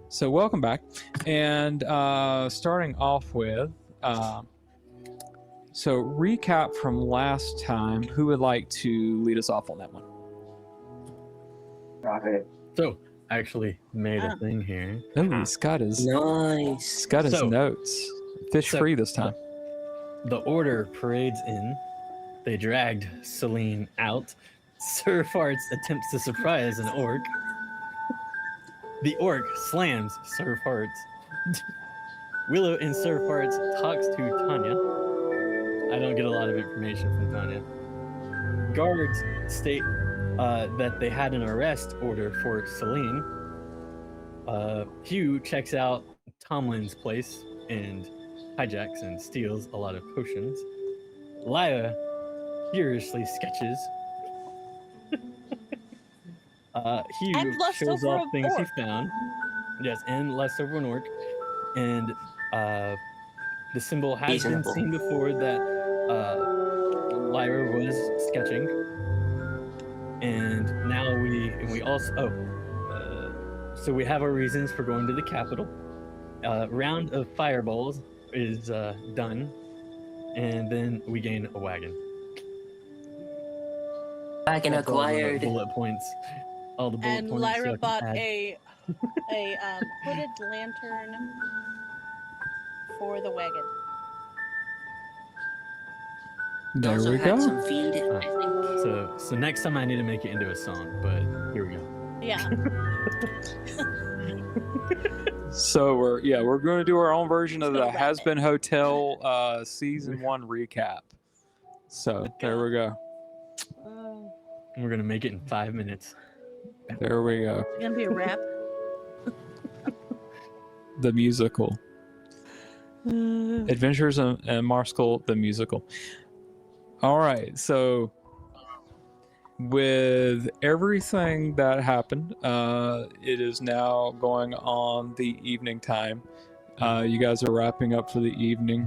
So welcome back, and starting off with, so recap from last time. Who would like to lead us off on that one? Got it. So, I actually made a thing here. Oh, he's got his Nice. notes. Fish free this time. The Order parades in. They dragged Celine out. Sir Farts attempts to surprise an orc. The orc slams Sir Farts. Willow and Sir Farts talks to Tanya. I don't get a lot of information from Tanya. Guards state that they had an arrest order for Celine. Hugh checks out Tomlin's place and hijacks and steals a lot of potions. Lyra furiously sketches. Hugh shows off things he found. Yes, and less over an orc. And the symbol has been seen before that Lyra was sketching. And now we also so we have our reasons for going to the capital. Round of fireballs is done, and then we gain a wagon. Wagon acquired. Bullet points. All the bullet and points. Lyra bought a hooded lantern for the wagon. There we go. Some feed, I think. So next time I need to make it into a song, but here we go. Yeah. So we're going to do our own version of the Has Been Hotel season 1 recap. So there we go. We're gonna make it in 5 minutes. There we go. It's gonna be a rap. The musical. Adventures in Marskell, the musical. All right, so with everything that happened, it is now going on the evening time. You guys are wrapping up for the evening.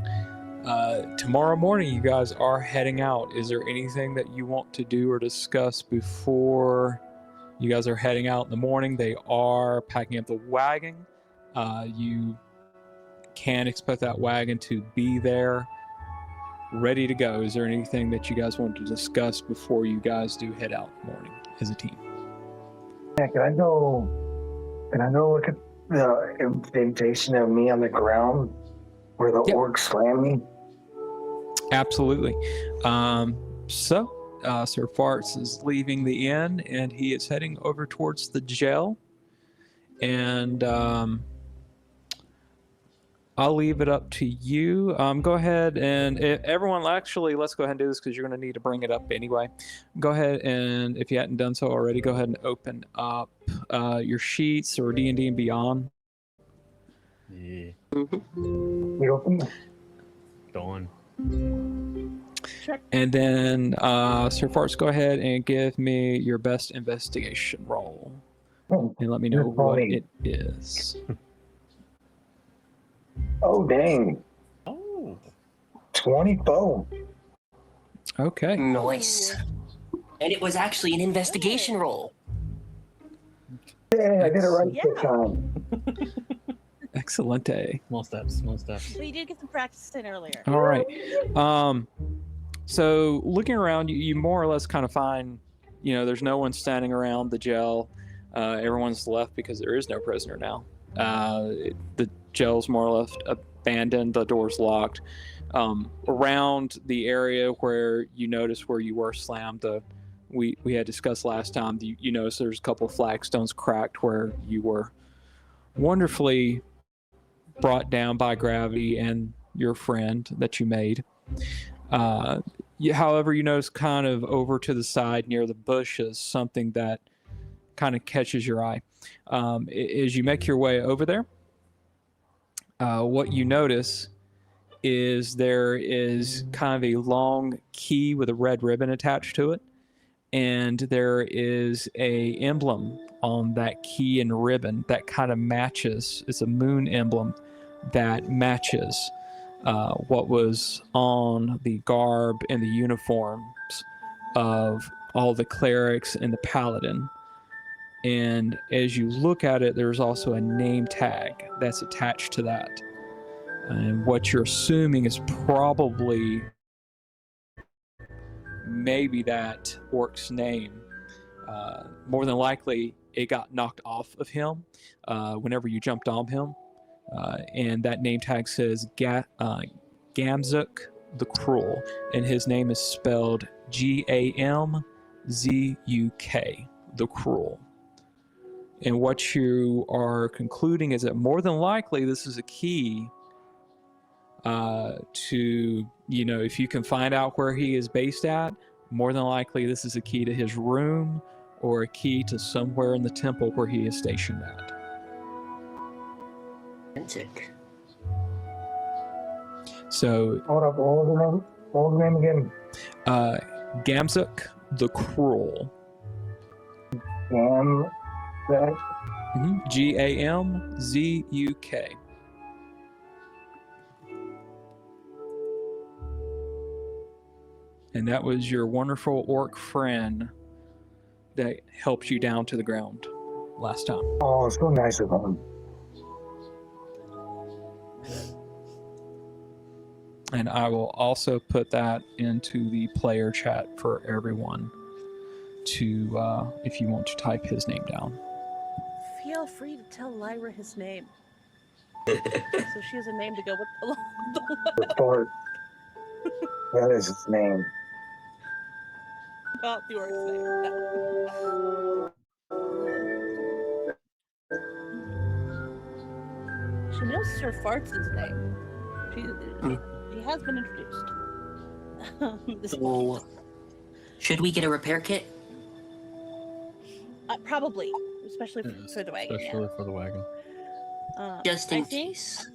Tomorrow morning, you guys are heading out. Is there anything that you want to do or discuss before you guys are heading out in the morning? They are packing up the wagon. You can expect that wagon to be there, ready to go. Is there anything that you guys want to discuss before you guys do head out in the morning as a team? Yeah, can I go look at the indentation of me on the ground where the orc slammed me? Absolutely. So Sir Farts is leaving the inn and he is heading over towards the jail. And I'll leave it up to you. Go ahead and everyone, actually, let's go ahead and do this because you're going to need to bring it up anyway. Go ahead and if you hadn't done so already, go ahead and open up your sheets or D&D and Beyond. Yeah. You open? Go on. And then Sir Farts, go ahead and give me your best investigation roll. And let me know what it is. Oh, dang. Oh. 24. Okay. Nice. And it was actually an investigation roll. Yeah, I did it right this time. Excellente. Small steps. But you did get some practice in earlier. All right. So looking around, you more or less kind of find, there's no one standing around the jail. Everyone's left because there is no prisoner now. The jail's more or less abandoned. The door's locked. Around the area where you notice where you were slammed, we had discussed last time, you notice there's a couple of flagstones cracked where you were wonderfully brought down by gravity and your friend that you made. However, you notice kind of over to the side near the bushes, something that kind of catches your eye. As you make your way over there, what you notice is there is kind of a long key with a red ribbon attached to it, and there is a emblem on that key and ribbon that kind of matches. It's a moon emblem that matches what was on the garb and the uniforms of all the clerics and the paladin. And as you look at it, there's also a name tag that's attached to that. And what you're assuming is probably maybe that orc's name. More than likely, it got knocked off of him whenever you jumped on him. And that name tag says Gamzuk the Cruel, and his name is spelled Gamzuk, the Cruel. And what you are concluding is that more than likely this is a key to, if you can find out where he is based at, more than likely this is a key to his room or a key to somewhere in the temple where he is stationed at. Authentic. So, Hold up, what was the name? What was the name again? Gamzuk the Cruel. Gamzuk. Gamzuk. And that was your wonderful orc friend that helped you down to the ground last time. Oh, so nice of him. And I will also put that into the player chat for everyone to, if you want to type his name down. Feel free to tell Lyra his name. So she has a name to go with along the Report. That is his name. Not the orc's name. No. She knows Sir Farts' name. He has been introduced. So, should we get a repair kit? Probably, especially for the wagon. Especially for the wagon. Just in case.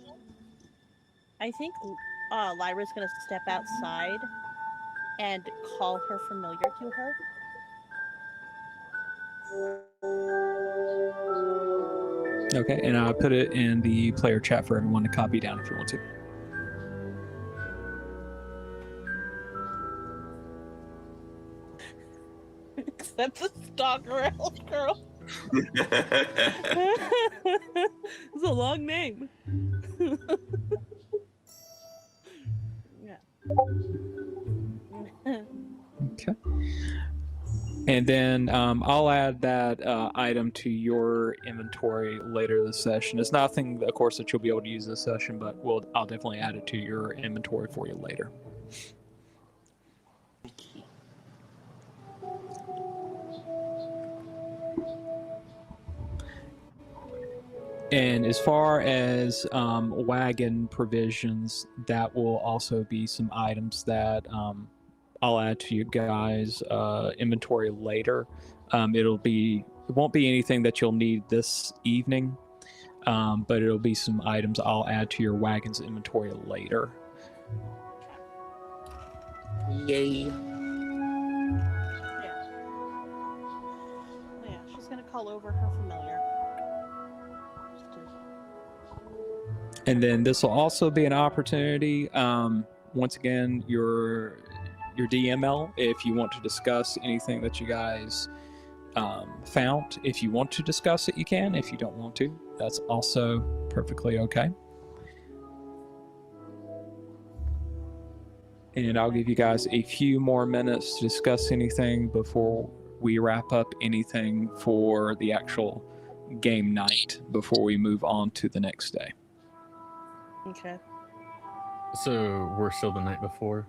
I think Lyra's gonna step outside and call her familiar to her. Okay, and I'll put it in the player chat for everyone to copy down if you want to. Except the stalker elf girl. It's a long name. Yeah. Okay. And then I'll add that item to your inventory later this session. It's nothing, of course, that you'll be able to use this session, but I'll definitely add it to your inventory for you later. And as far as wagon provisions, that will also be some items that I'll add to you guys' inventory later. It won't be anything that you'll need this evening, but it'll be some items I'll add to your wagon's inventory later. Yay. Yeah, she's gonna call over her familiar. And then this will also be an opportunity. Once again, your DML, if you want to discuss anything that you guys found. If you want to discuss it, you can. If you don't want to, that's also perfectly okay. And I'll give you guys a few more minutes to discuss anything before we wrap up anything for the actual game night before we move on to the next day. Okay. So we're still the night before?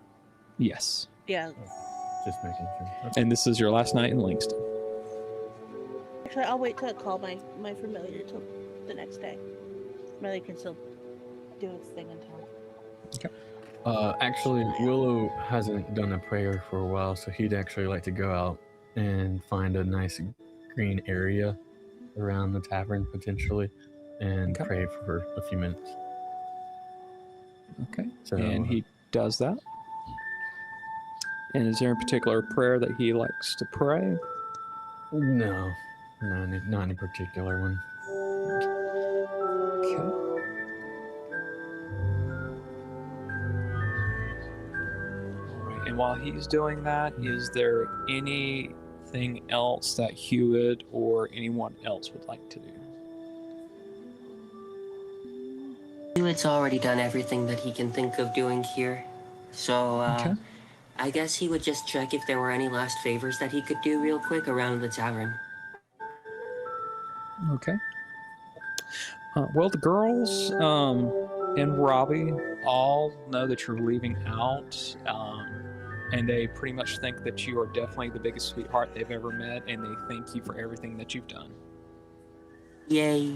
Yes. Yeah. Just making sure. And this is your last night in Langston. Actually, I'll wait till I call my familiar till the next day. Familiar can still do its thing until. Okay. Actually, Willow hasn't done a prayer for a while, so he'd actually like to go out and find a nice green area around the tavern, potentially, and Okay. pray for a few minutes. Okay. So, And he does that. And is there a particular prayer that he likes to pray? No, not any particular one. Okay. All right. And while he's doing that, is there anything anything else that Hewitt or anyone else would like to do? Hewitt's already done everything that he can think of doing here. So, Okay. I guess he would just check if there were any last favors that he could do real quick around the tavern. Okay. Well, the girls and Robbie all know that you're leaving out, and they pretty much think that you are definitely the biggest sweetheart they've ever met, and they thank you for everything that you've done. Yay.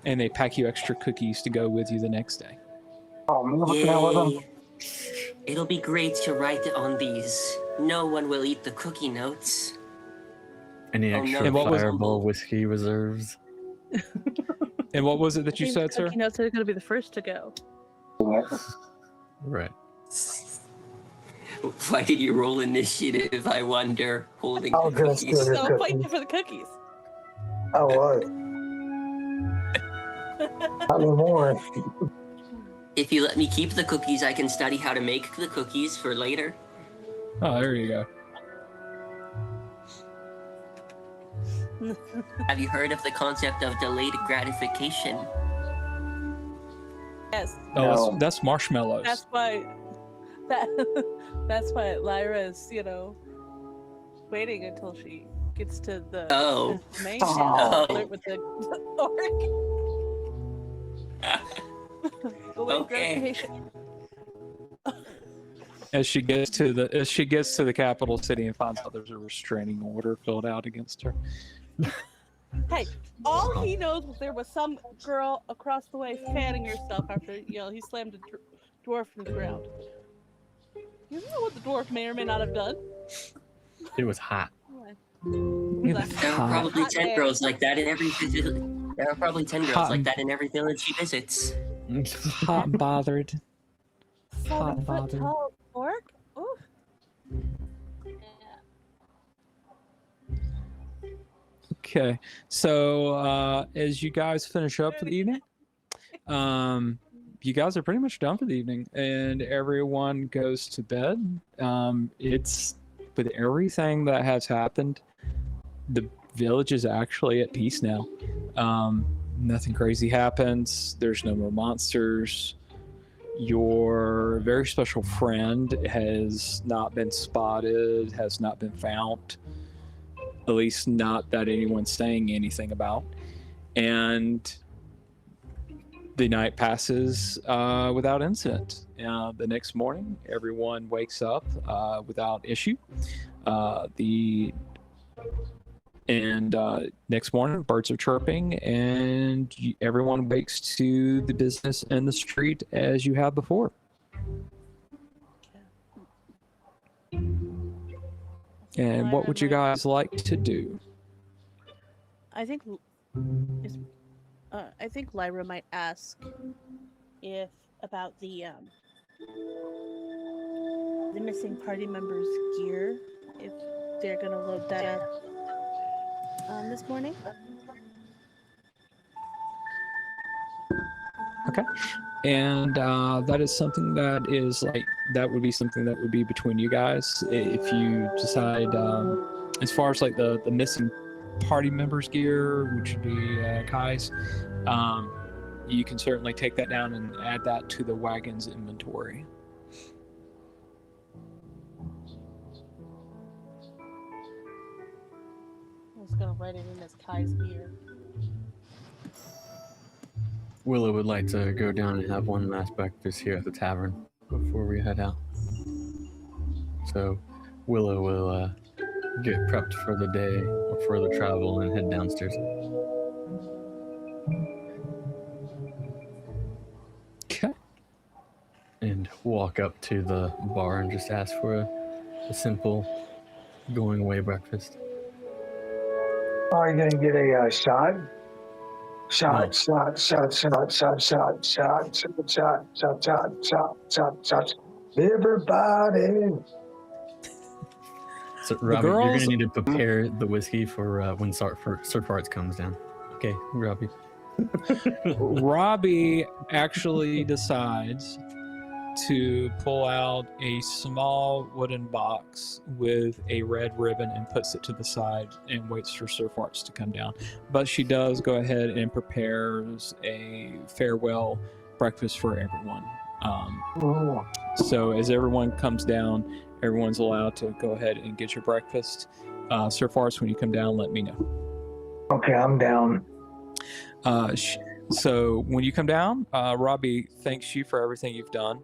And they pack you extra cookies to go with you the next day. Oh, I'm looking out with them. Yay. It'll be great to write on these. No one will eat the cookie notes. Any Oh, no. extra And what was- Fireball whiskey reserves? And what was it that you These said, sir? cookie notes are going to be the first to go. Right. Why did you roll initiative, I wonder, holding Oh, the good, cookies? good. So fighting for the cookies. I was. Not anymore. If you let me keep the cookies, I can study how to make the cookies for later. Oh, there you go. Have you heard of the concept of delayed gratification? Yes, Oh, No. that's marshmallows. that's why. That's why Lyra is, waiting until she gets to the Oh. main Oh. town to flirt with the orc. Delayed Okay. gratification. As she gets to the capital city and finds out there's a restraining order filled out against her. Hey, all he knows was there was some girl across the way fanning herself after he slammed a dwarf into the ground. You know what the dwarf may or may not have done? It was hot. Like, There are probably hot 10 day. girls like that in every village. There are probably 10 girls Hot. like that in every village she visits. Hot and bothered. Hot 7 foot bothered. tall orc? Oof. Okay, so as you guys finish up for the evening, you guys are pretty much done for the evening, and everyone goes to bed. It's with everything that has happened, the village is actually at peace now. Nothing crazy happens. There's no more monsters. Your very special friend has not been spotted, has not been found. At least not that anyone's saying anything about. And the night passes without incident. The next morning, everyone wakes up without issue. Next morning, birds are chirping, and everyone wakes to the business and the street as you have before. And what would you guys like to do? I think Lyra might ask if about the missing party members' gear, if they're gonna load that up this morning. Okay. And that is something that would be something that would be between you guys. If you decide, as far as like the missing party members' gear, which would be Kai's, you can certainly take that down and add that to the wagon's inventory. I was gonna write it in as Kai's gear. Willow would like to go down and have one last breakfast here at the tavern before we head out. So Willow will get prepped for the day or for the travel and head downstairs. Okay. And walk up to the bar and just ask for a simple going away breakfast. Are you gonna get a shot? Shot. Everybody. So Robbie, you're girls- gonna need to prepare the whiskey for when Sir Farts comes down. Okay, Robbie. Robbie actually decides to pull out a small wooden box with a red ribbon and puts it to the side and waits for Sir Farts to come down. But she does go ahead and prepares a farewell breakfast for everyone. Ooh. So as everyone comes down, everyone's allowed to go ahead and get your breakfast. Sir Farts, when you come down, let me know. Okay, I'm down. So when you come down, Robbie thanks you for everything you've done.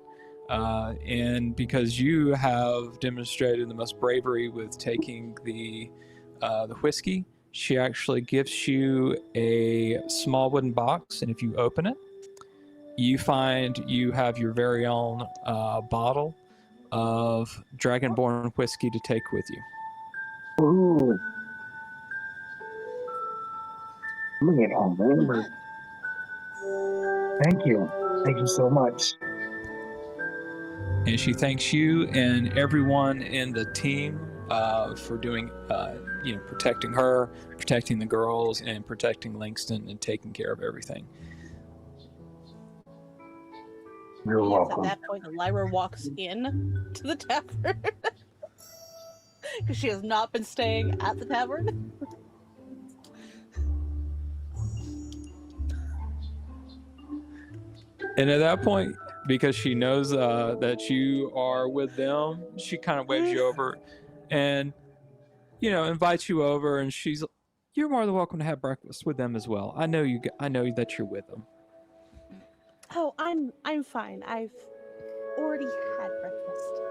And because you have demonstrated the most bravery with taking the whiskey, she actually gives you a small wooden box. And if you open it, you find you have your very own bottle of Dragonborn whiskey to take with you. Ooh. I'm gonna get home, remember. Thank you. Thank you so much. And she thanks you and everyone in the team for doing, protecting her, protecting the girls, and protecting Langston and taking care of everything. You're Yes, welcome. at that point, Lyra walks in to the tavern because she has not been staying at the tavern. And at that point, because she knows that you are with them, she kind of waves you over and, invites you over. And she's, you're more than welcome to have breakfast with them as well. I know that you're with them. Oh, I'm fine. I've already had breakfast.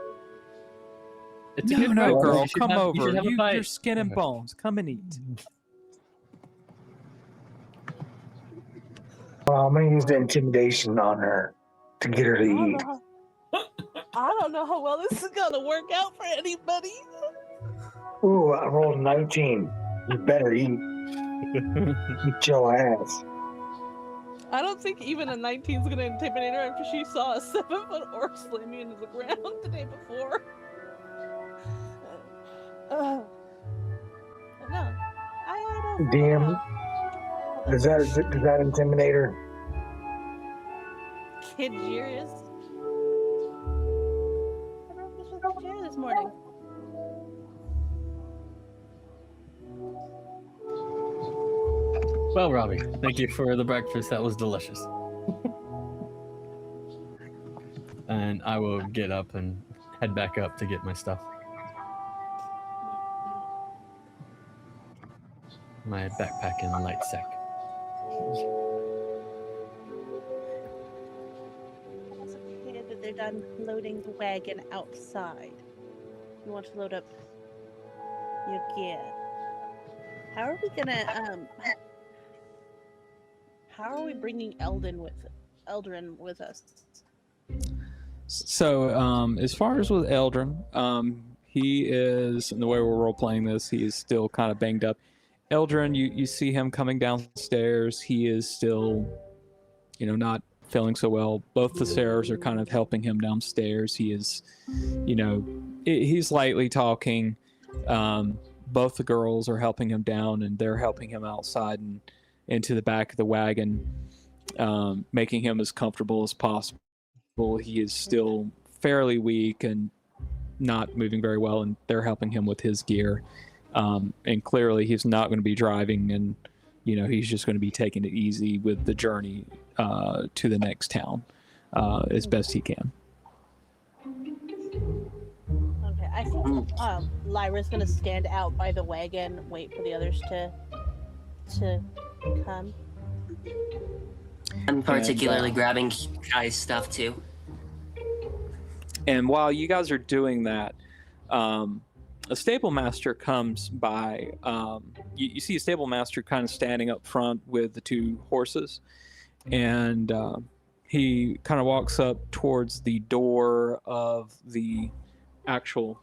It's a No, good no, breakfast. girl, You should come have- you over. should have a bite. You're skin and bones. Come and eat. I'm gonna use the intimidation on her to get her to eat. I don't know how well this is gonna work out for anybody. Ooh, I rolled 19. You better eat. Eat your ass. I don't think even a 19 is gonna intimidate her after she saw a 7-foot orc slamming into the ground the day before. No, I don't. Damn. Does that intimidate her? Kid Jirius. I broke this with Kid Jirius this morning. Well, Robbie, thank you for the breakfast. That was delicious. And I will get up and head back up to get my stuff. My backpack and light sack. It's okay that they're done loading the wagon outside. You want to load up your gear. How are we gonna how are we bringing Eldrin with us? So, as far as with Eldrin, he is, in the way we're role playing this, he is still kind of banged up. Eldrin, you see him coming downstairs. He is still, not feeling so well. Both the Sarahs are kind of helping him downstairs. He is, he's lightly talking. Both the girls are helping him down, and they're helping him outside and into the back of the wagon, making him as comfortable as possible. He is still fairly weak and not moving very well, and they're helping him with his gear. And clearly he's not going to be driving, and he's just going to be taking it easy with the journey to the next town as best he can. Okay, I think Lyra's gonna stand out by the wagon, wait for the others to come. I'm particularly grabbing Kai's stuff too. And while you guys are doing that, a stable master comes by. You see a stable master kind of standing up front with the two horses, and he kind of walks up towards the door of the actual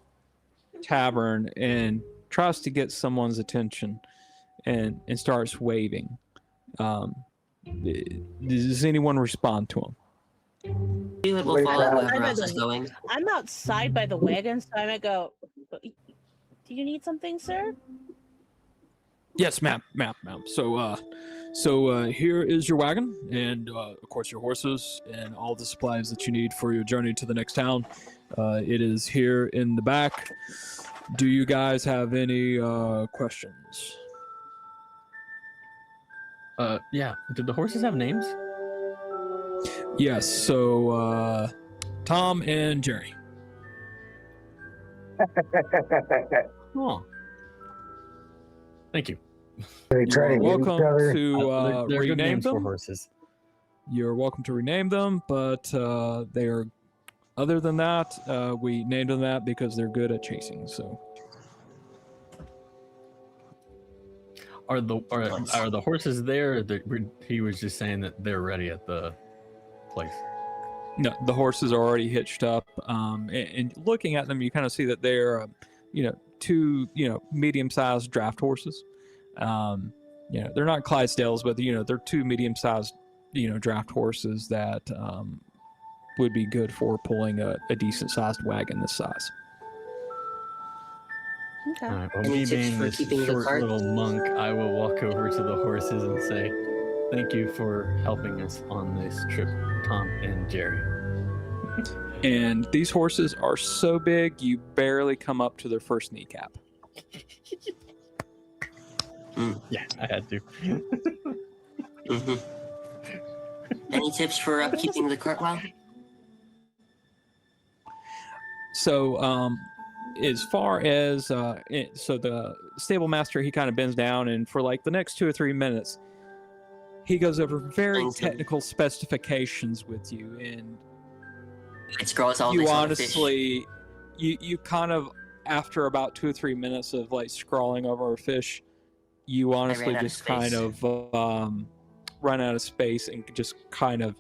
tavern and tries to get someone's attention and starts waving. Does anyone respond to him? We will Wait, follow Brad. whoever else is going. I'm outside by the wagon, so I might go. Do you need something, sir? Yes, ma'am. So, So here is your wagon, and of course your horses, and all the supplies that you need for your journey to the next town. It is here in the back. Do you guys have any questions? Yeah. Did the horses have names? Yes. So Tom and Jerry. Oh. Thank you. They try to You're get each welcome other. to They're good rename names for them. horses. You're welcome to rename them, but they are. Other than that, we named them that because they're good at chasing. So. Are the horses there? He was just saying that they're ready at the place. No, the horses are already hitched up. And looking at them, you kind of see that they're, two, medium-sized draft horses. They're not Clydesdales, but they're two medium-sized, draft horses that would be good for pulling a decent-sized wagon this size. Okay. All right. Well, Any me tips being for this keeping the short cart? little monk, I will walk over to the horses and say, "Thank you for helping us on this trip, Tom and Jerry." And these horses are so big, you barely come up to their first kneecap. Yeah, I had to. Mm-hmm. Any tips for upkeeping the cart well? So, as far as so the stable master, he kind of bends down, and for like the next 2 or 3 minutes, he goes over very Langston. technical specifications with you, and It scrolls all you this on a fish. honestly, you kind of, after about 2 or 3 minutes of like scrawling over a fish, you honestly ran out of just kind of run out of space and just kind of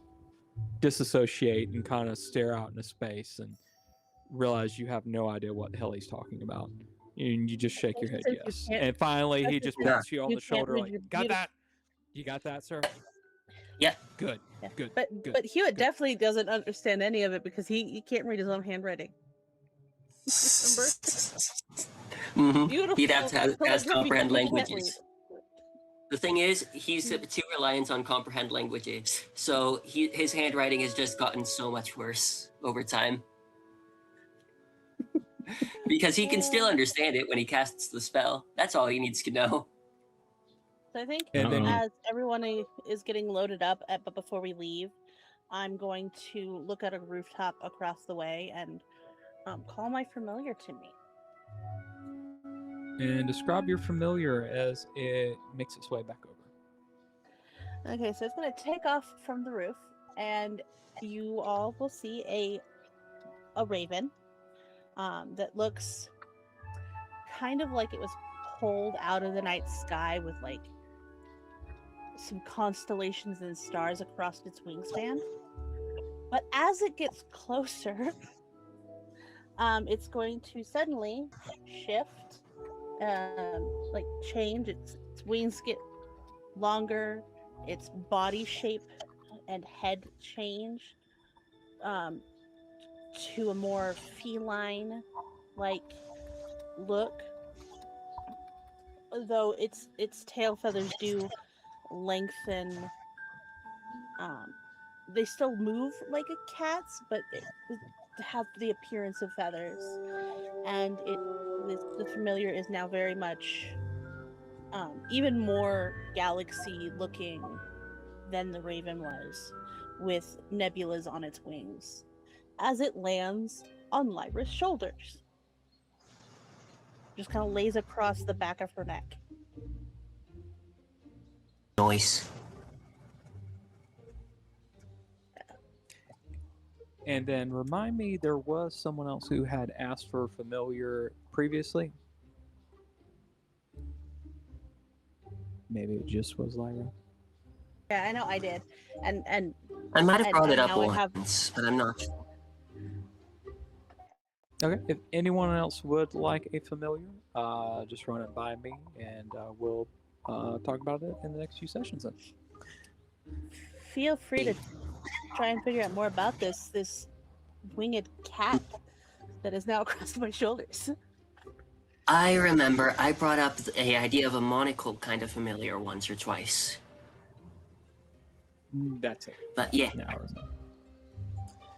disassociate and kind of stare out into space and realize you have no idea what the hell he's talking about. And you just shake your head Says you yes. can't- And finally, he says just you pats you on you the can't shoulder read like, your got beautiful- that? You got that, sir? Yeah. Good. Yeah. Good. But Good. but Hewitt Good. definitely doesn't understand any of it because he can't read his own handwriting. Remember? Mm-hmm. Beautiful. He'd have to have calligraphy comprehend that we can't languages. The thing is, he's too reliant on comprehend languages, so his handwriting has just gotten so much worse over time. Because he can still understand it when he casts the spell. That's all he needs to know. So I think And then as everyone is getting loaded up, but before we leave, I'm going to look at a rooftop across the way and call my familiar to me. and describe your familiar as it makes its way back over. Okay, so it's going to take off from the roof, and you all will see a raven that looks kind of like it was pulled out of the night sky with like some constellations and stars across its wingspan. But as it gets closer, it's going to suddenly shift, like change. Its wings get longer, its body shape and head change to a more feline like look, though its tail feathers do lengthen. They still move like a cat's, but it have the appearance of feathers, and the familiar is now very much even more galaxy looking than the raven was, with nebulas on its wings as it lands on Lyra's shoulders. Just kind of lays across the back of her neck. Noise. And then remind me, there was someone else who had asked for familiar previously. Maybe it just was Lyra. Yeah, I know I did, and I might have And brought it up now I have- once, but I'm not sure. Okay, if anyone else would like a familiar, just run it by me, and we'll talk about it in the next few sessions. Then. feel free to try and figure out more about this winged cat that is now across my shoulders. I remember I brought up the idea of a monocle kind of familiar once or twice. That's it. But yeah, An hour.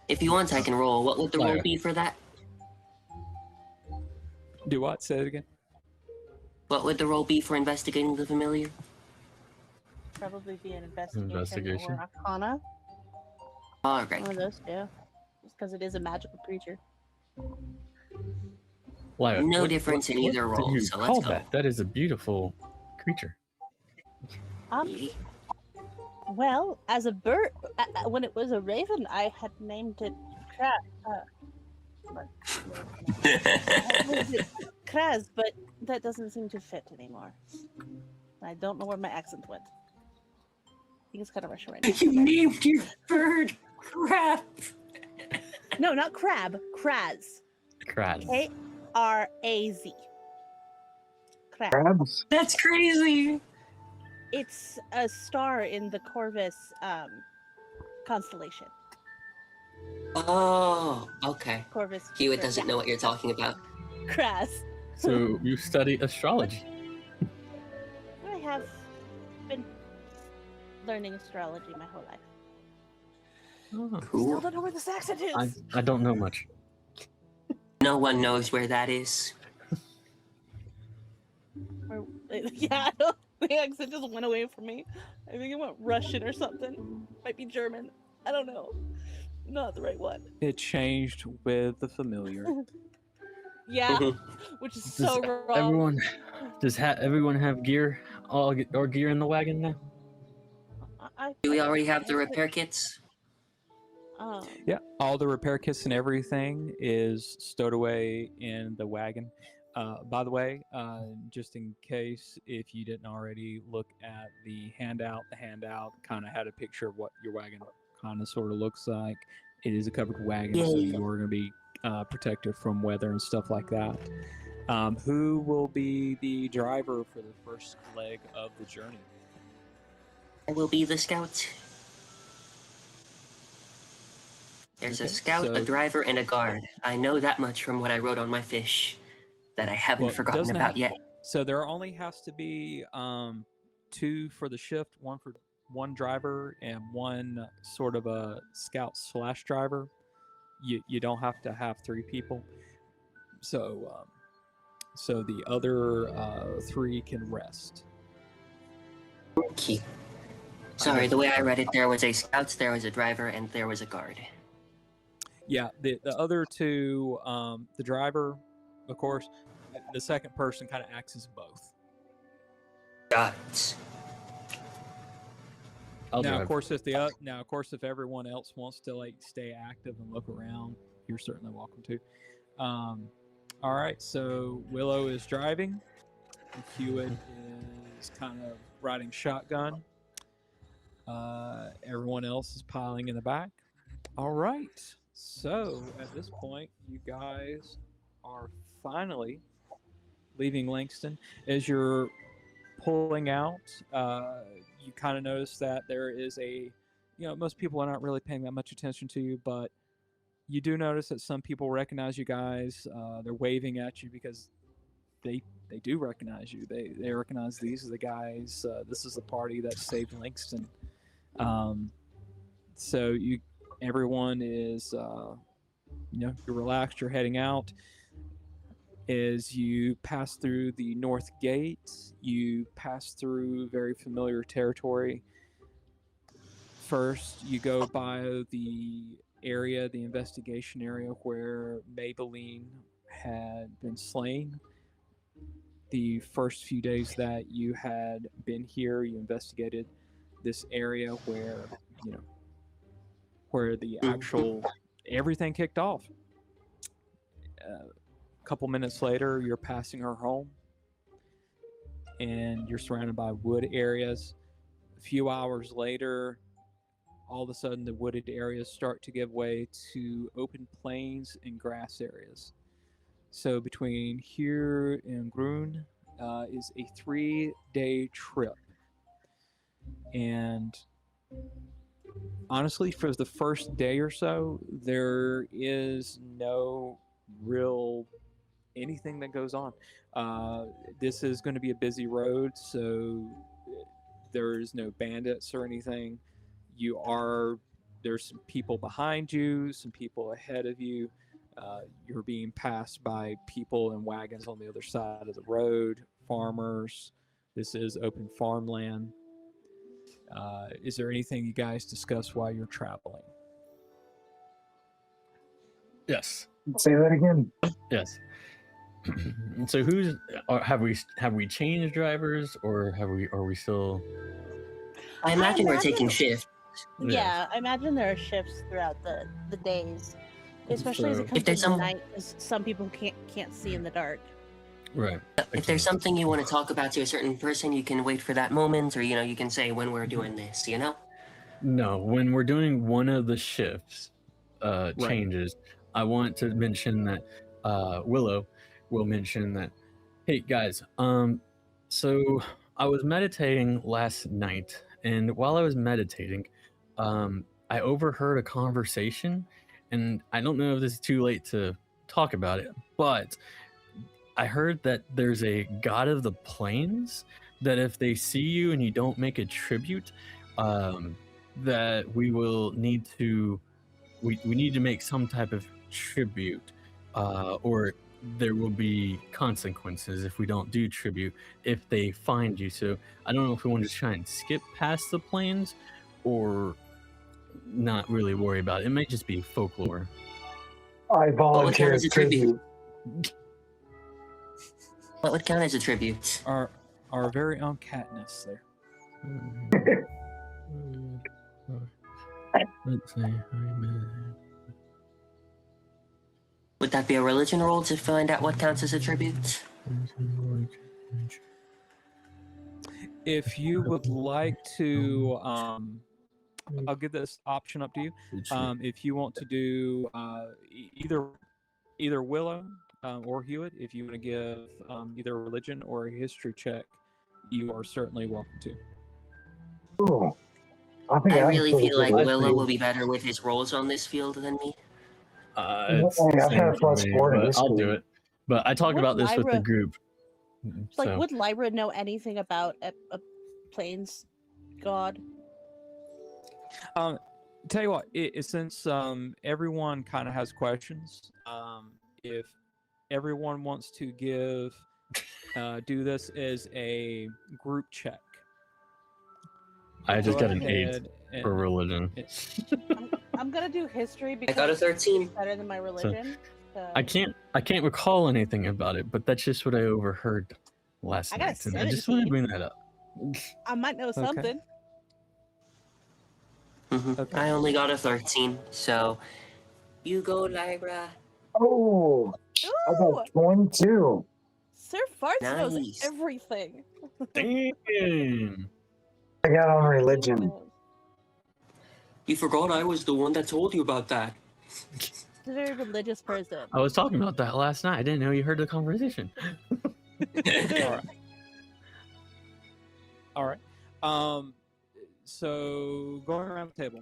if you want, I can roll. What would the roll be for that? Do what? Say it again. What would the roll be for investigating the familiar? Probably be an investigation, Investigation? or Arcana. All right. One of those two. Just because it is a magical creature. Lyra, No difference in either what roll, do you so let's call go. that? That is a beautiful creature. Well, as a bird, when it was a raven, I had named it Kraz, but that doesn't seem to fit anymore. I don't know where my accent went. I think it's kind of Russian right now. You named your bird crap. No, not crab. Kraz. Kraz. K-R-A-Z. Kraz. Crabs? That's crazy. It's a star in the Corvus constellation. Oh, okay. Corvus. Hewitt doesn't know what you're talking about. Kraz. So you study astrology. I have been learning astrology my whole life. Oh, Still Cool. don't know where this accent is. I don't know much. No one knows where that is. Yeah, I don't, the accent just went away from me. I think it went Russian or something. Might be German. I don't know. Not the right one. It changed with the familiar. Yeah, Mhm. which is Does so wrong. everyone have gear? All or gear in the wagon now? Do we already have the repair kits? Yeah, all the repair kits and everything is stowed away in the wagon. By the way, just in case if you didn't already look at the handout kind of had a picture of what your wagon kind of sort of looks like. It is a covered wagon, so Yay. you are going to be protected from weather and stuff like that. Who will be the driver for the first leg of the journey? I will be the scout. There's a Okay, scout, so- a driver, and a guard. I know that much from what I wrote on my fish that I haven't Well, forgotten doesn't about have- yet. So there only has to be 2 for the shift, one for one driver and one sort of a scout / driver. You don't have to have 3 people. So so the other 3 can rest. Okay. Sorry, the way I read it, there was a scout, there was a driver, and there was a guard. Yeah, the other 2, the driver, of course, the second person kind of acts as both. Got it. I'll Now, drive. of course, if everyone else wants to like stay active and look around, you're certainly welcome to. All right, so Willow is driving. Hewitt is kind of riding shotgun. Everyone else is piling in the back. All right, so at this point, you guys are finally leaving Langston. As you're pulling out, you kind of notice that there is most people are not really paying that much attention to you, but you do notice that some people recognize you guys. They're waving at you because they do recognize you. They recognize these are the guys. This is the party that saved Langston. So everyone is you're relaxed. You're heading out. As you pass through the north gate, you pass through very familiar territory. First, you go by the investigation area where Maybelline had been slain. The first few days that you had been here, you investigated this area where the actual everything kicked off. A couple minutes later, you're passing her home, and you're surrounded by wood areas. A few hours later, all of a sudden, the wooded areas start to give way to open plains and grass areas. So between here and Grun is a 3-day trip. And honestly, for the first day or so, there is no real anything that goes on. This is going to be a busy road, so there is no bandits or anything. there's some people behind you, some people ahead of you. You're being passed by people in wagons on the other side of the road, farmers. This is open farmland. Is there anything you guys discuss while you're traveling? Yes. Say that again. Yes. So have we changed drivers, or are we still? I imagine we're taking imagine- shift. Yeah, I imagine there are shifts throughout the days, especially as So- it comes If there's in the some- night, because some people can't see in the dark. Right. If there's something you want to talk about to a certain person, you can wait for that moment, or you can say when we're doing this. No, when we're doing one of the shifts changes, I want to mention that Willow will mention that, hey guys, so I was meditating last night, and while I was meditating, I overheard a conversation, and I don't know if this is too late to talk about it, but I heard that there's a god of the plains that if they see you and you don't make a tribute, that we will need to we need to make some type of tribute, or there will be consequences if we don't do tribute if they find you. So I don't know if we want to try and skip past the plains or not really worry about it. It might just be folklore. I What volunteer would as count as a tribute? tribute. What would count as a tribute? Our very own Katniss there. Let's see. Would that be a religion roll to find out what counts as a tribute? If you would like to, I'll give this option up to you. If you want to do either Willow or Hewitt, if you want to give either a religion or a history check, you are certainly welcome to. Ooh. I think I I'm really pretty feel good like with Willow history. will be better with his rolls on this field than me. It's Hey, the I've same had for plus me, 4 to but I'll do history. it. But I talked Would about this with the Lyra- group. Like, So would Lyra know anything about a plains god? Tell you what, since everyone kind of has questions, if everyone wants to do this as a group check. I just Go got an 8 ahead and- for religion. I'm gonna do history I because got a 13. it's better than my religion. So I can't recall anything about it, but that's just what I overheard last I got a night, and I just want to 17. bring that up. I might know something. Okay. I only got a 13, so you go, Lyra. Oh, I Ooh, got 22. Sir Farts knows Nice. everything. Damn. I got on religion. You forgot I was the one that told you about that. He's a very religious person. I was talking about that last night. I didn't know you heard the conversation. All right. So going around the table.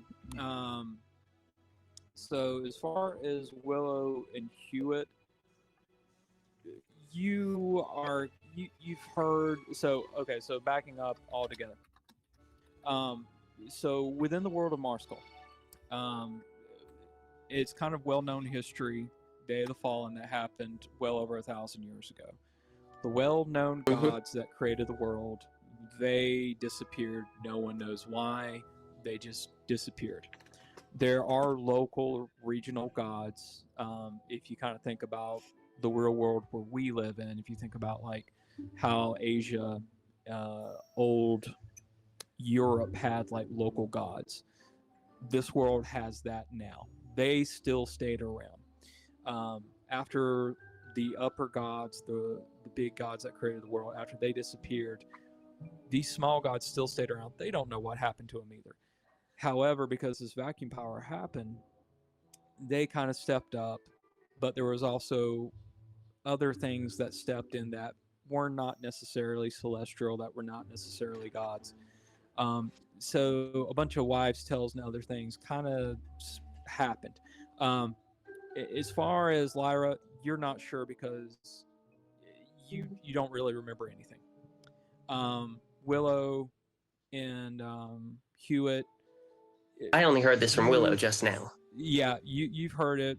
So as far as Willow and Hewitt, you've heard. So backing up altogether. So within the world of Marskull, it's kind of well-known history, Day of the Fallen, that happened well over 1,000 years ago. The well-known gods that created the world, they disappeared. No one knows why. They just disappeared. There are local, regional gods. If you kind of think about the real world where we live in, if you think about like how Asia, old Europe had like local gods, this world has that now. They still stayed around. After the upper gods, the big gods that created the world, after they disappeared, these small gods still stayed around. They don't know what happened to them either. However, because this vacuum power happened, they kind of stepped up, but there was also other things that stepped in that were not necessarily celestial, that were not necessarily gods. So a bunch of wives' tales and other things kind of happened. As far as Lyra, you're not sure because you don't really remember anything. Willow and Hewitt, I only heard this from Willow just now. Yeah, you've heard it.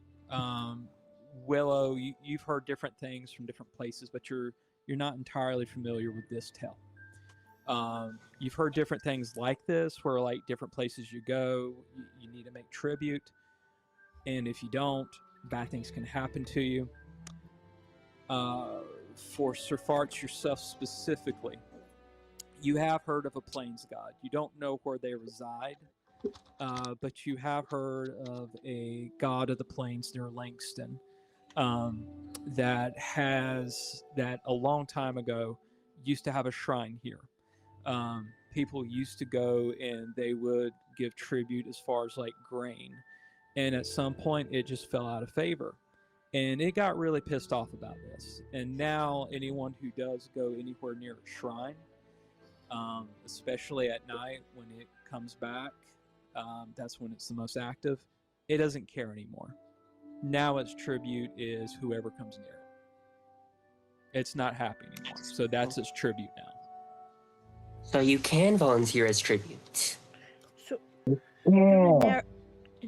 Willow, you've heard different things from different places, but you're not entirely familiar with this tale. You've heard different things like this, where like different places you go, you need to make tribute, and if you don't, bad things can happen to you. For Sir Farts yourself specifically, you have heard of a plains god. You don't know where they reside, but you have heard of a god of the plains near Langston, that a long time ago used to have a shrine here. People used to go and they would give tribute as far as like grain, and at some point it just fell out of favor, and it got really pissed off about this. And now anyone who does go anywhere near a shrine, especially at night when it comes back, that's when it's the most active. It doesn't care anymore. Now its tribute is whoever comes near it. It's not happy anymore. So that's its tribute now. So you can volunteer as tribute. So, Yeah.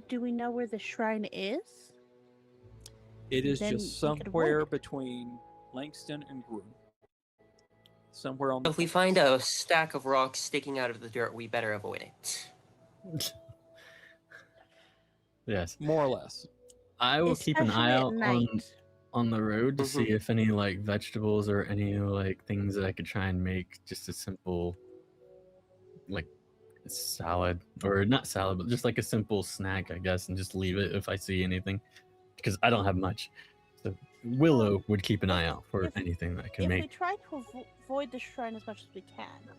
do we know where the shrine is? It is Then just we could avoid somewhere it. between Langston and Grun. Somewhere on So the if we find a stack of rocks sticking out of the dirt, we better avoid it. Yes. more or less. I will keep an eye Especially at out night. on the road to see Mhm. if any like vegetables or any like things that I could try and make just a simple like salad, or not salad, but just like a simple snack, I guess, and just leave it if I see anything, because I don't have much. So Willow would keep an eye out for If- anything that I can If we make. try to avoid the shrine as much as we can,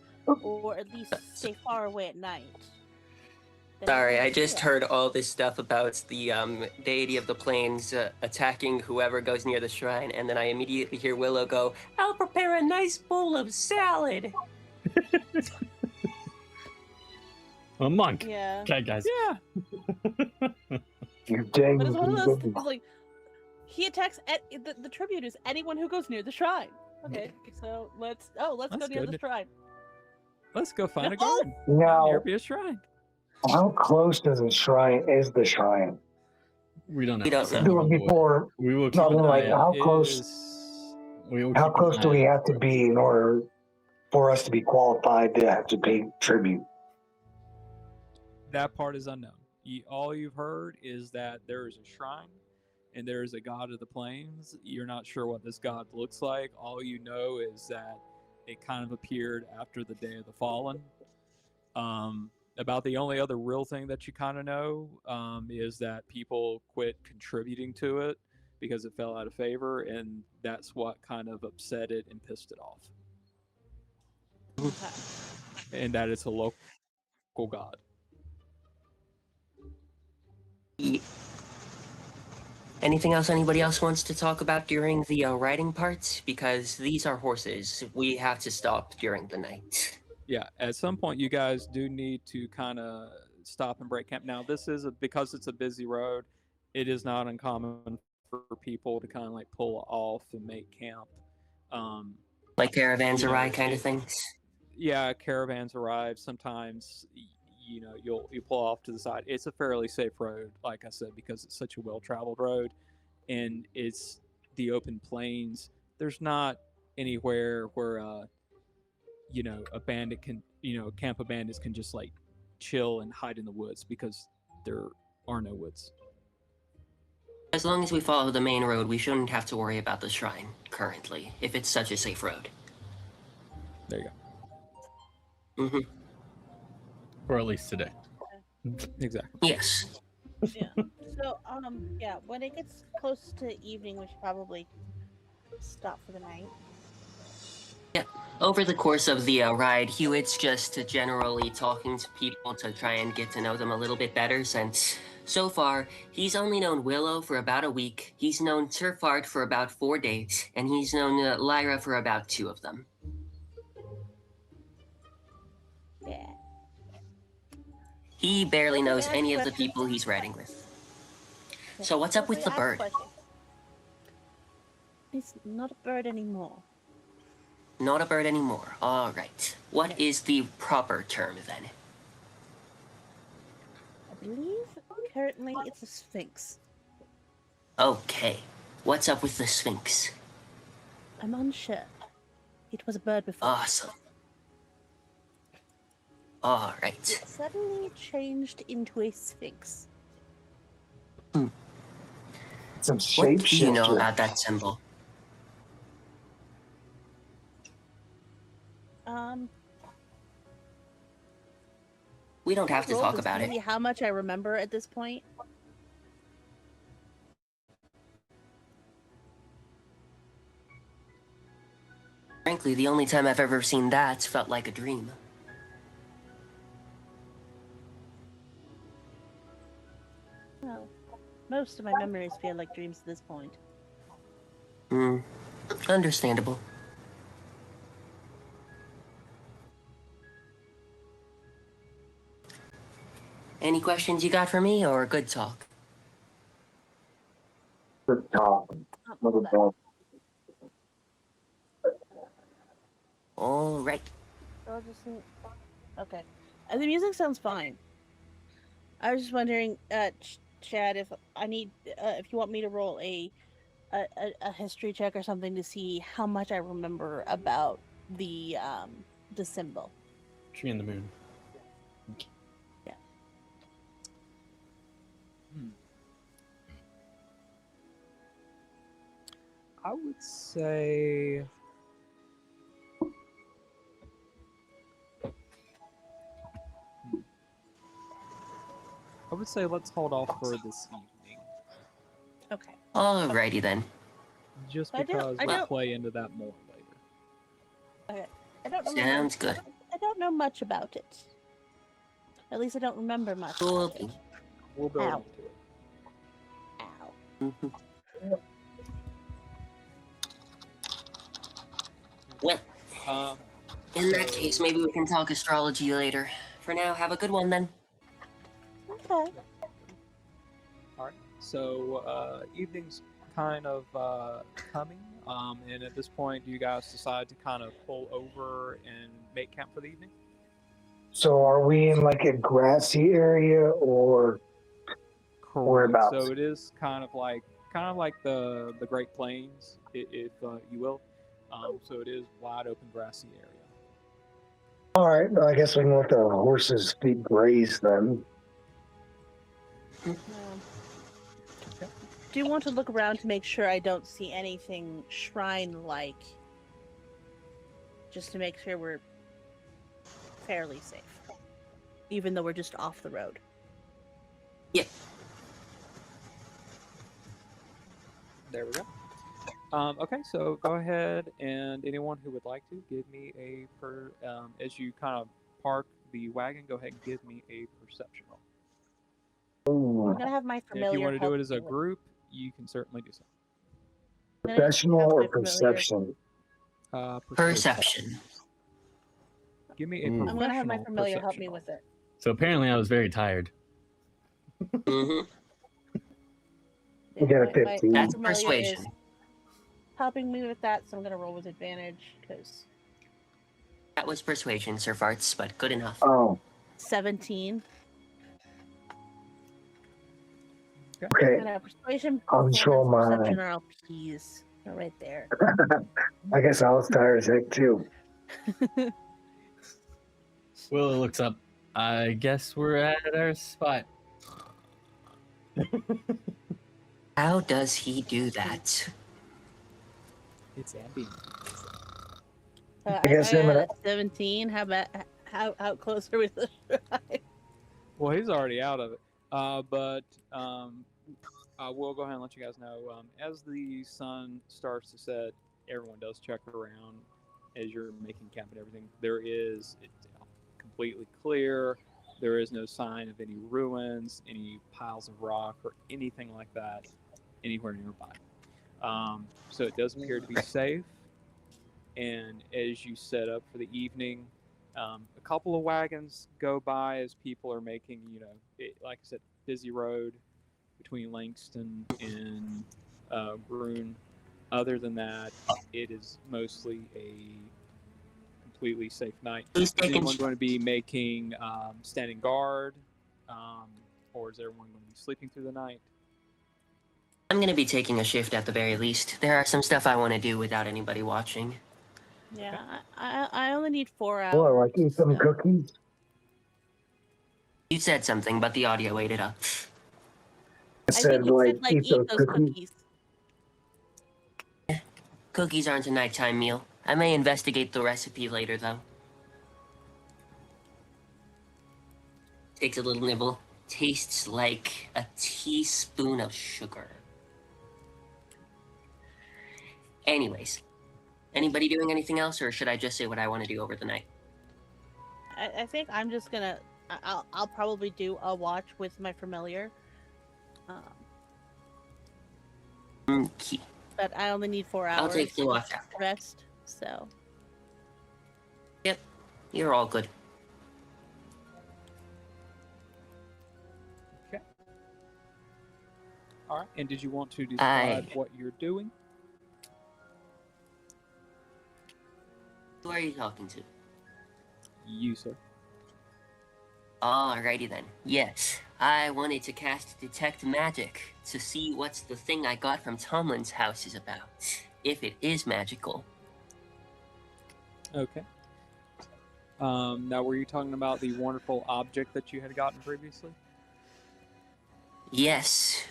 or at least stay far away at night. then Sorry, I we'll just do it. heard all this stuff about the deity of the plains attacking whoever goes near the shrine, and then I immediately hear Willow go, "I'll prepare a nice bowl of salad." A monk. Yeah. Okay, guys. Yeah. You're dang. But it's one of those things like he attacks the tribute is anyone who goes near the shrine. Okay, so let's go That's near the good. shrine. Let's go find a No. garden. Now, Here be a shrine. how close to the shrine is the shrine? We don't know. We don't know. Do it before. We will keep No, an like eye out. how It close? is- We will How keep an close do eye we out. have to be in order for us to be qualified to have to pay tribute? that part is unknown. All you've heard is that there is a shrine and there is a god of the plains. You're not sure what this god looks like. All you know is that it kind of appeared after the Day of the Fallen. About the only other real thing that you kind of know is that people quit contributing to it because it fell out of favor, and that's what kind of upset it and pissed it off. Okay. And that it's a local god. Anything else anybody else wants to talk about during the riding part? Because these are horses. We have to stop during the night. Yeah, at some point you guys do need to kind of stop and break camp. Now, this is because it's a busy road. It is not uncommon for people to kind of like pull off and make camp. Like caravans You know, arrive kind of things. Yeah, caravans arrive. Sometimes you'll pull off to the side. It's a fairly safe road, like I said, because it's such a well-traveled road, and it's the open plains. There's not anywhere where a bandit can, camp of bandits can just like chill and hide in the woods, because there are no woods. As long as we follow the main road, we shouldn't have to worry about the shrine currently, if it's such a safe road. There you Mm-hmm. Or at least today. go. Exactly. Yes. Yeah. So yeah, when it gets close to evening, we should probably stop for the night. Over the course of the ride, Hewitt's just generally talking to people to try and get to know them a little bit better, since so far he's only known Willow for about a week, he's known Sir Fart for about 4 days, and he's known Lyra for about 2 of them. Yeah. He barely knows Ask any of the questions. people he's riding with. So what's up with the Ask bird? questions. It's not a bird anymore. Not a bird anymore. All right. What is the proper term then? believe currently it's a sphinx. Okay. What's up with the Sphinx? I'm unsure. It was a bird before. Awesome. All It right. suddenly changed into a sphinx. Some What do you know shapeshifter. about that symbol? We don't have to roll talk to about see it. how much I remember at this point. Frankly, the only time I've ever seen that felt like a dream. Well, most of my memories feel like dreams at this point. Understandable. Any questions you got for me, or good talk? Good talk. Not Another that. ball. All right. I'll just okay. The music sounds fine. I was just wondering, Chad, if I need, if you want me to roll a history check or something to see how much I remember about the symbol. Tree in the moon. I would say. I would say let's hold off for this evening, Okay. Alrighty then. just I because don't- we'll play into that more later. Okay. I don't remember. Sounds good. I don't know much about it. At least I don't remember much. Cool. About it. We'll build Ow. into it. Ow. Mhm. Well, in that case, maybe we can talk astrology later. For now, have a good one then. Okay. All right. So evening's kind of coming, and at this point, do you guys decide to kind of pull over and make camp for the evening? So are we in like a grassy area or Correct. Whereabouts? So it is kind of like the Great Plains, if you will. So it is wide open grassy area. all right, well, I guess we can let the horses feed graze then. Do you want to look around to make sure I don't see anything shrine-like? Just to make sure we're fairly safe. Even though we're just off the road. Yep. There we go. Okay, so go ahead, and anyone who would like to give me as you kind of park the wagon, go ahead and give me a perception roll. Ooh, I'm gonna have my And familiar. if you want to do help it as a me with- group, you can certainly do so. I'm gonna professional have or my familiar- perception? Perception. Give me a Ooh. I'm gonna have my professional familiar help perception me roll. with it. So apparently I was very tired. Mm-hmm. You got a my 15. my That's familiar persuasion. is helping me with that, so I'm gonna roll with advantage because That was persuasion, Sir Farts, but good enough. Oh, 17. okay. And persuasion, I'll control performance, mine. perception are LPs. They're right there. I guess I was tired as heck too. Willow looks up. I guess we're at our spot. How does he do that? It's ambient. I guess I him got and a 17. How close are we to the shrine? Well, he's already out of it. But I will go ahead and let you guys know. As the sun starts to set, everyone does check around as you're making camp and everything. It's completely clear. There is no sign of any ruins, any piles of rock, or anything like that anywhere nearby. So it does appear to be safe. And as you set up for the evening, a couple of wagons go by as people are making, like I said, busy road between Langston and Grun. Other than that, it is mostly a completely safe night. He's Is taking anyone going to be making standing guard or is everyone going to be sleeping through the night? I'm gonna be taking a shift at the very least. There are some stuff I want to do without anybody watching. Yeah, I only need 4 hours. Or like eat some so- cookies. You said something, but the audio ate it up. I I think said you like said like eat those cookies. cookies. Cookies aren't a nighttime meal. I may investigate the recipe later, though. Takes a little nibble. Tastes like a teaspoon of sugar. Anyways, anybody doing anything else, or should I just say what I want to do over the night? I think I'm just gonna. I'll probably do a watch with my familiar. Okay. But I only need 4 hours. I'll take the watch after. Rest. So Yep, you're all good. Okay. All right. And did you want to describe what you're doing? Who are you talking to? You, sir. Alrighty then. Yes, I wanted to cast Detect Magic to see what's the thing I got from Tomlin's house is about. If it is magical. Okay. Now, were you talking about the wonderful object that you had gotten previously? Yes.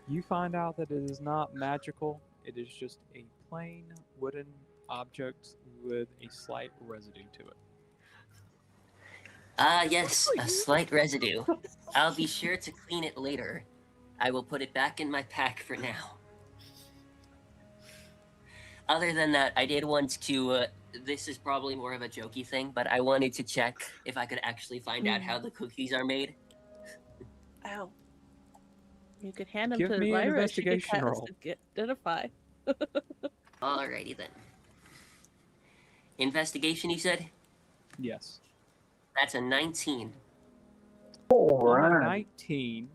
You find out that it is not magical. It is just a plain wooden object with a slight residue to it. Yes, a slight residue. I'll be sure to clean it later. I will put it back in my pack for now. Other than that, I did want to, this is probably more of a jokey thing, but I wanted to check if I could actually find out how the cookies are made. ow. You could hand them Give to me an Lyra. She could investigation roll. identify. Alrighty then. Investigation, you said? Yes. That's a 19. All On a right. 19,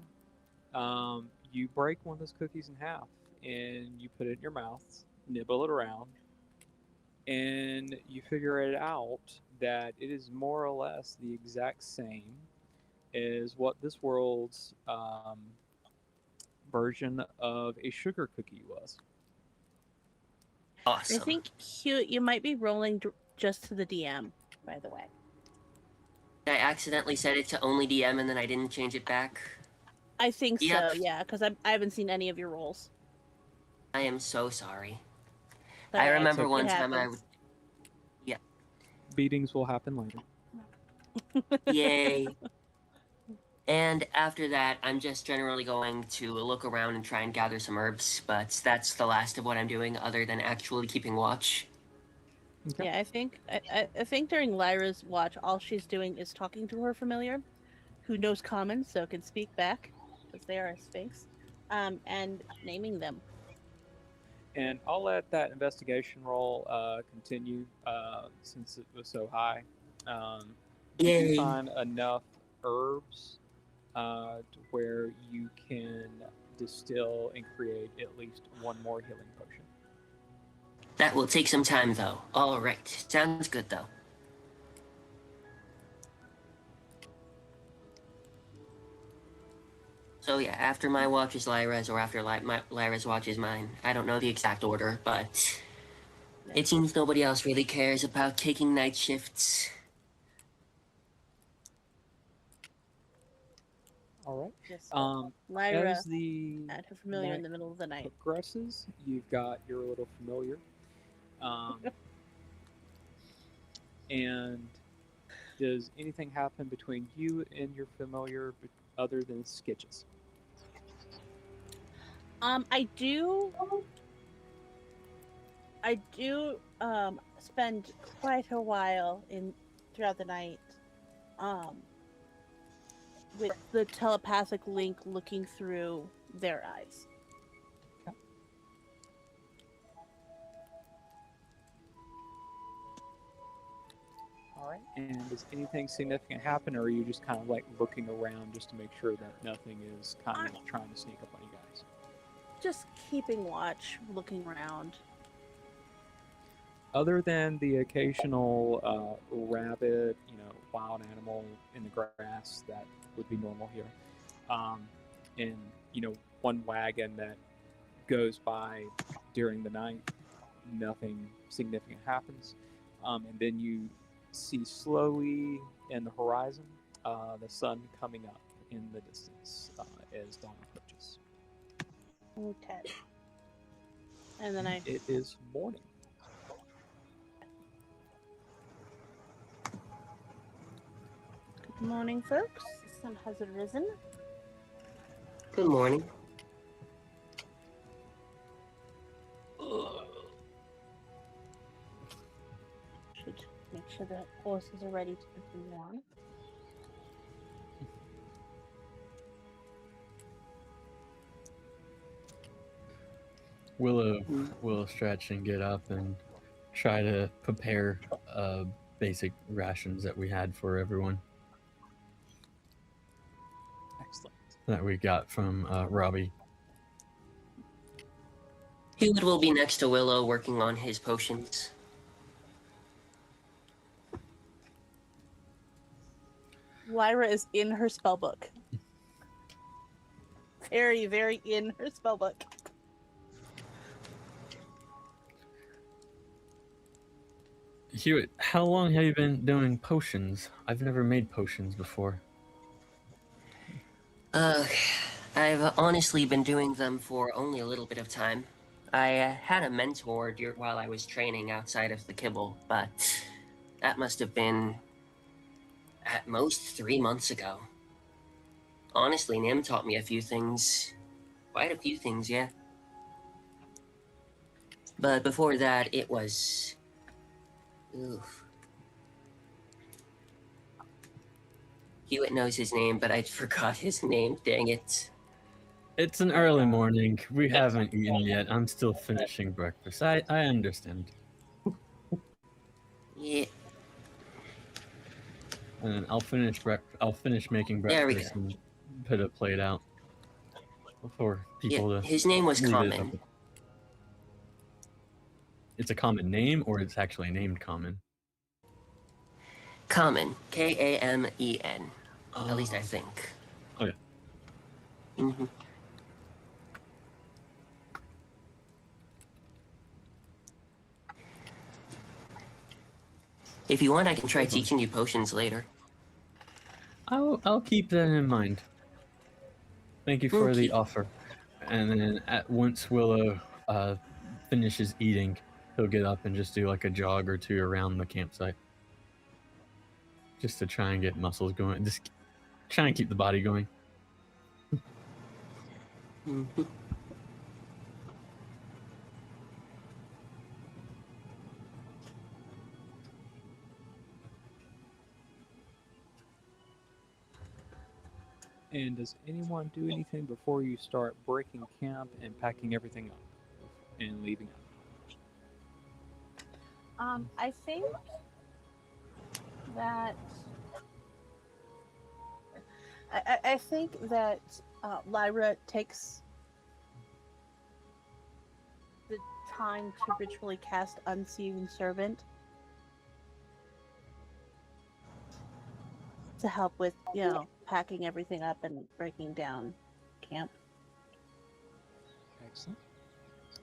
you break one of those cookies in half and you put it in your mouth, nibble it around, and you figure it out that it is more or less the exact same as what this world's version of a sugar cookie was. Awesome. I think you might be rolling just to the DM, by the way. I accidentally set it to only DM and then I didn't change it back. I think Yep. so, yeah, because I haven't seen any of your rolls. I am so sorry. But I remember okay. one It time happens. Beatings will happen later. Yay. And after that, I'm just generally going to look around and try and gather some herbs, but that's the last of what I'm doing other than actually keeping watch. Okay. Yeah, I think during Lyra's watch, all she's doing is talking to her familiar, who knows common, so can speak back, because they are a sphinx, and naming them. And I'll let that investigation roll continue since it was so high. If you Yay. find enough herbs to where you can distill and create at least one more healing potion. That will take some time, though. All right. Sounds good, though. So yeah, after my watch is Lyra's, or after Lyra's watch is mine. I don't know the exact order, but it seems nobody else really cares about taking night shifts. All right. Just Um, Lyra as the and her familiar in night the middle of the night. progresses, you've got your little familiar. And does anything happen between you and your familiar other than sketches? I do spend quite a while throughout the night with the telepathic link looking through their eyes. All right. And does anything significant happen, or are you just kind of like looking around just to make sure that nothing is kind of trying to sneak up on you guys? Just keeping watch, looking around. Other than the occasional rabbit, wild animal in the grass that would be normal here. And one wagon that goes by during the night, nothing significant happens. And then you see slowly in the horizon the sun coming up in the distance as dawn approaches. Okay. And then It is morning. Good morning, folks. The sun has risen. Good morning. Should make sure the horses are ready to be warm. Willow will stretch and get up and try to prepare basic rations that we had for everyone Excellent. that we got from Robbie. Hewitt will be next to Willow working on his potions. Lyra is in her spellbook. Very, very in her spellbook. Hewitt, how long have you been doing potions? I've never made potions before. I've honestly been doing them for only a little bit of time. I had a mentor while I was training outside of the kibble, but that must have been at most 3 months ago. Honestly, Nim taught me a few things. Quite a few things, yeah. But before that, it was... Oof. Hewitt knows his name, but I forgot his name, dang it. It's an early morning. We haven't eaten yet. I'm still finishing breakfast. I understand. Yeah, And I'll finish making There we breakfast go. and put a plate out for people yeah, to his name was leave it Common. up. It's a common name, or it's actually named Common? Common. Kamen. At least I think. Okay. Mm-hmm. If you want, I can try teaching you potions later. I'll keep that in mind. Thank you for the offer. And then once Willow finishes eating, he'll get up and just do like a jog or two around the campsite, just to try and get muscles going. Just try and keep the body going. Mm-hmm. And does anyone do anything before you start breaking camp and packing everything up and leaving out? I think that I think that Lyra takes the time to ritually cast Unseen Servant to help with, packing everything up and breaking down camp. Excellent.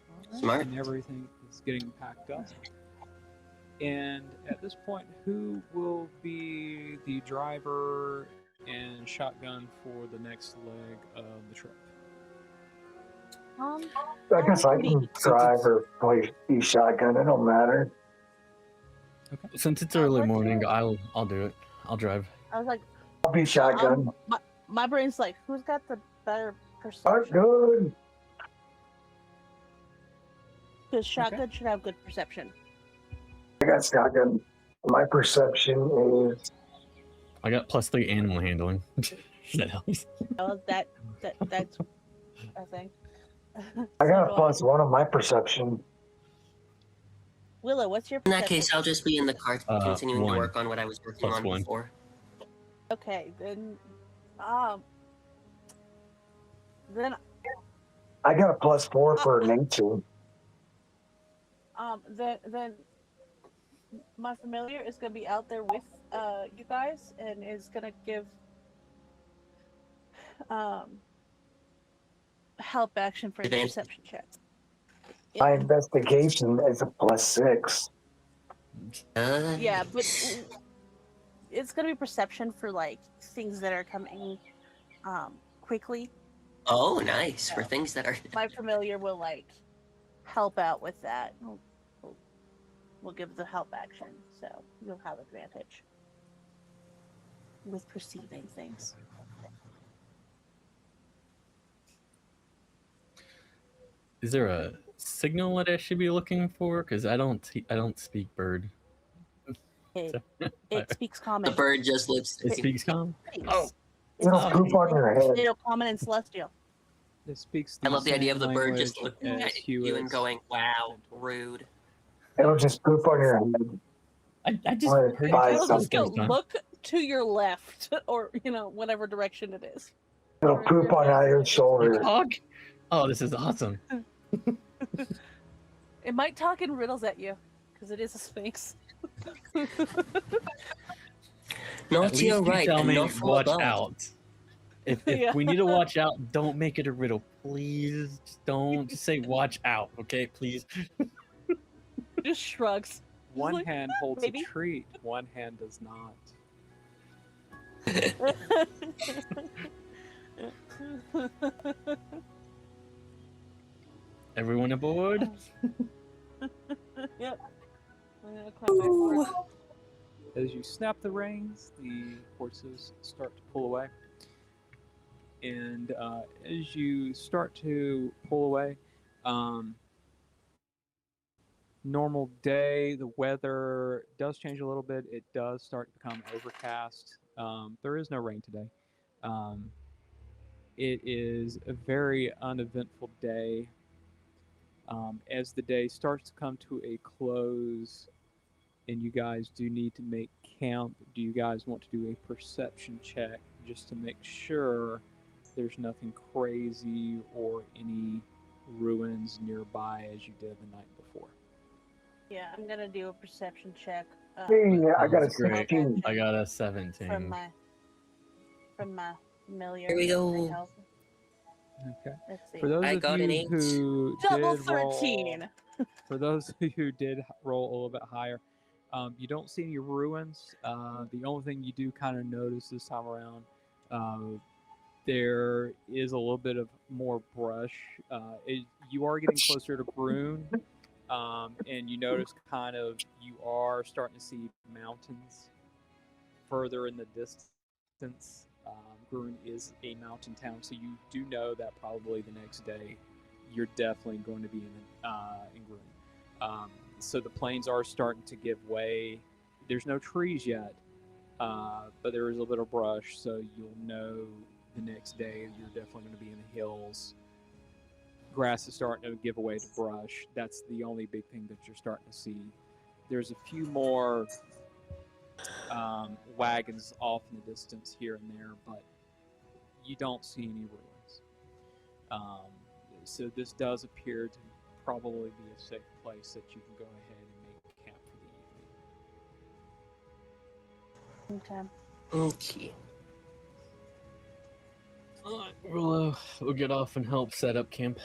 All right. Smart. And everything is getting packed up. And at this point, who will be the driver and shotgun for the next leg of the trip? I guess I can drive or be shotgun. It don't matter. Okay. Since it's early morning, I'll do it. I'll drive. I was like, I'll be shotgun. my brain's like, who's got the better Oh, perception? good. Because shotgun should have good perception. I got shotgun. My perception is I got +3 animal handling. That helps. Well, that's I think. I got a +1 on my perception. Willow, what's your In perception? that case, I'll just be in the car continuing to 1. work on what I was working on +1. before. Okay, then I got a +4 for nature. then my familiar is gonna be out there with you guys and is gonna give help action for any Advantage. perception checks. My investigation is a +6. Yeah, but it's gonna be perception for like things that are coming quickly. Oh, nice. For Yeah. things that are. My familiar will like help out with that. We'll give the help action, so you'll have advantage with perceiving things. Is there a signal that I should be looking for? Because I don't speak bird. It speaks The common. bird just lives. It speaks common. Oh, It'll Oh. poop on your head. Potato, common, and celestial. It speaks I the love the idea same of the bird just language looking as at you and Hewitt's. going, "Wow, rude." It'll just poop on your head. I just Or heard buy you It'll tell just us go first time. look to your left, or whatever direction it is. It'll poop on either You shoulder. talk? Oh, this is awesome. It might talk in riddles at you, because it is a sphinx. Not At to least your you right tell and me not from watch above. out. If Yeah. we need to watch out, don't make it a riddle, please. Just say watch out, okay? Please. Just shrugs. One like, hand holds maybe. a treat, one hand does not. Everyone aboard? Yep. I'm gonna climb backwards. As you snap the reins, the horses start to pull away. And as you start to pull away, normal day, the weather does change a little bit. It does start to become overcast. There is no rain today. It is a very uneventful day. As the day starts to come to a close, and you guys do need to make camp, do you guys want to do a perception check just to make sure there's nothing crazy or any ruins nearby as you did the night before? Yeah, I'm gonna do a perception check. Hey, I got a Sounds great. 16. I got a 17. from my familiar. Here we go. that tells me. Okay. Let's see. For those I of got an you 8. who Double did roll, 13. for those of you who did roll a little bit higher, you don't see any ruins. The only thing you do kind of notice this time around, there is a little bit of more brush. You are getting closer to Grun, and you notice kind of you are starting to see mountains further in the distance. Grun is a mountain town, so you do know that probably the next day you're definitely going to be in Grun. So the plains are starting to give way. There's no trees yet, but there is a little bit of brush, so you'll know the next day you're definitely going to be in the hills. Grass is starting to give away to brush. That's the only big thing that you're starting to see. There's a few more wagons off in the distance here and there, but you don't see any ruins. So this does appear to probably be a safe place that you can go ahead and make camp for the evening. Okay. Okay. We'll get off and help set up camp.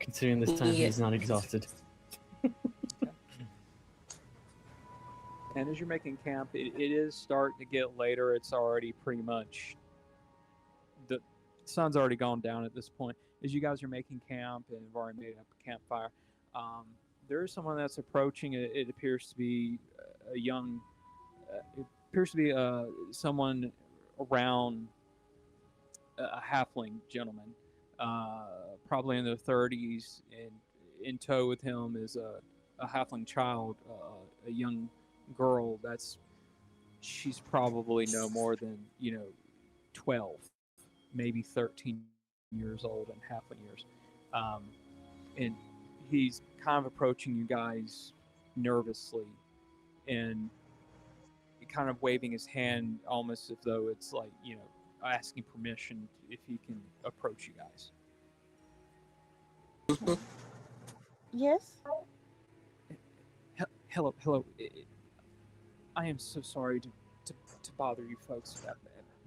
Considering this time Yeah. he's not exhausted. And as you're making camp, it is starting to get later. It's already pretty much, the sun's already gone down at this point. As you guys are making camp and have already made up a campfire, there is someone that's approaching. It appears to be a young, it appears to be someone around a halfling gentleman, probably in their 30s, and in tow with him is a halfling child, a young girl she's probably no more than 12, maybe 13 years old in halfling years, and he's kind of approaching you guys nervously and kind of waving his hand almost as though it's like asking permission if he can approach you guys. Yes. Hello. I am so sorry to bother you folks.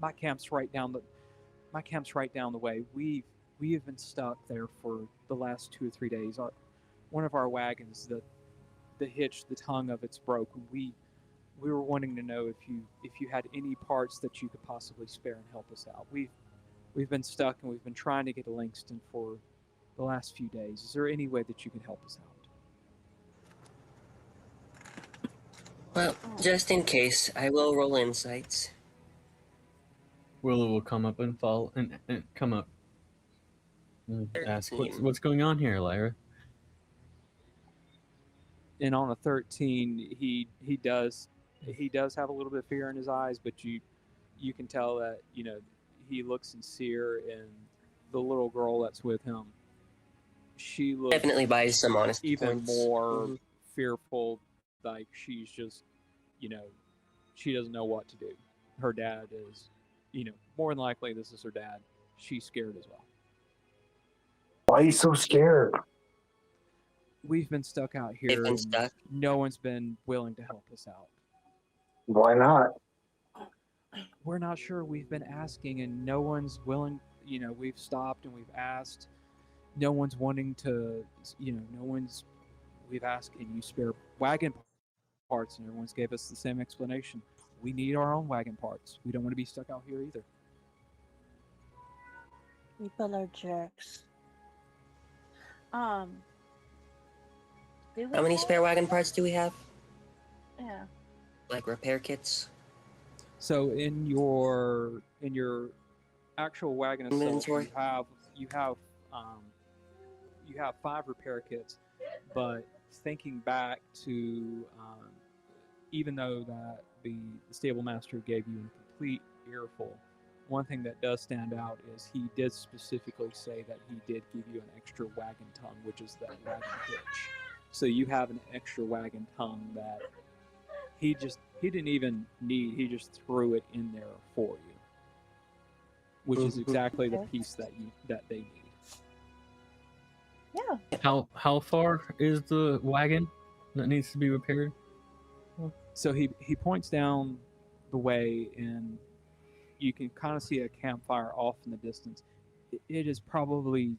My camp's right down the way. We have been stuck there for the last 2 or 3 days. One of our wagons, the hitch, the tongue of it's broken. We were wanting to know if you had any parts that you could possibly spare and help us out. We've been stuck and we've been trying to get to Langston for the last few days. Is there any way that you can help us out? Well, just in case, I will roll insights. Willow will come up and fall and come up and ask, 13. what's going on here, Lyra? And on a 13, he does have a little bit of fear in his eyes, but you can tell that he looks sincere, and the little girl that's with him, she looks Definitely buys some honest even points. more fearful, like she's just she doesn't know what to do. Her dad is more than likely this is her dad. She's scared as well. Why are you so scared? We've been stuck out here. They've been and stuck. No one's been willing to help us out. Why not? We're not sure. We've been asking and no one's willing. We've stopped and we've asked. No one's wanting to, we've asked, can you spare wagon parts? And everyone's gave us the same explanation. We need our own wagon parts. We don't want to be stuck out here either. People are jerks. How many spare wagon parts do we have? Yeah. Like repair kits? So in your actual wagon itself, Inventory? you have 5 repair kits, but thinking back to even though that the stable master gave you a complete earful, one thing that does stand out is he did specifically say that he did give you an extra wagon tongue, which is that wagon hitch. So you have an extra wagon tongue that he didn't even need. He just threw it in there for you, which is exactly the piece that they need. Yeah. How far is the wagon that needs to be repaired? So he points down the way, and you can kind of see a campfire off in the distance. It is probably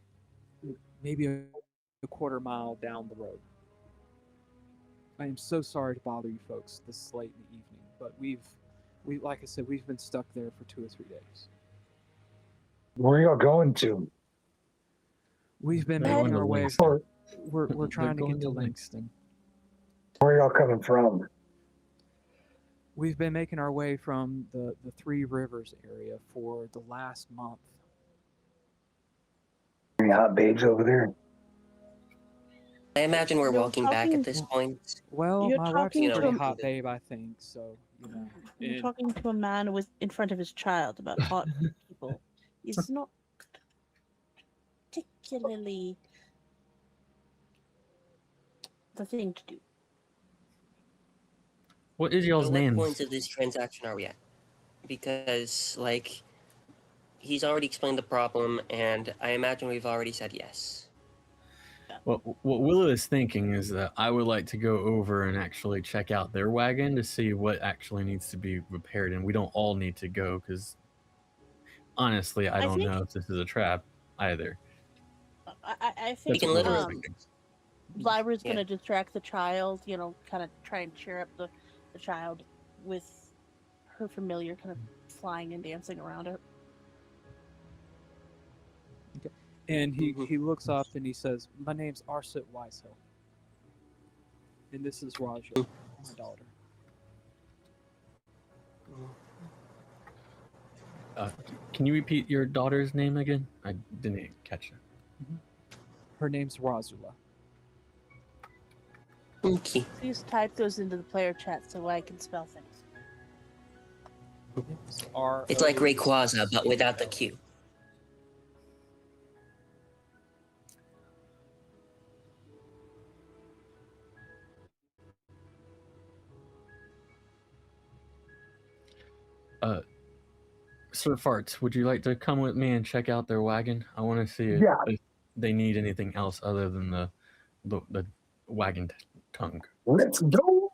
maybe a quarter mile down the road. I am so sorry to bother you folks this late in the evening, but we like I said, we've been stuck there for 2 or 3 days. Where are y'all going to? We've been They're making going to our way. Langston. We're trying to going get to to Langston. Where are y'all coming from? We've been making our way from the Three Rivers area for the last month. Any hot babes over there? I imagine we're You're walking back talking- at this point. Well, You're my wife's a talking pretty to- hot babe, I think. So You're and- talking to a man in front of his child about hot people. It's not particularly the thing to do. What is y'all's What names? points of this transaction are we at? Because, he's already explained the problem, and I imagine we've already said yes. What Willow is thinking is that I would like to go over and actually check out their wagon to see what actually needs to be repaired, and we don't all need to go because honestly, I don't think- know if this is a trap either. I We think can what literally- Willow's thinking. Lyra's Yeah. gonna distract the child, kind of try and cheer up the child with her familiar kind of flying and dancing around it. And he looks up and he says, "My name's Arset Wisehill, and this is Raja, my daughter." Can you repeat your daughter's name again? I didn't catch it. Her name's Razula. Okay. Please type those into the player chat so I can spell things. It's like Rayquaza, but without the Q. Sir Farts, would you like to come with me and check out their wagon? I want to see Yeah. if they need anything else other than the wagon tongue. Let's go.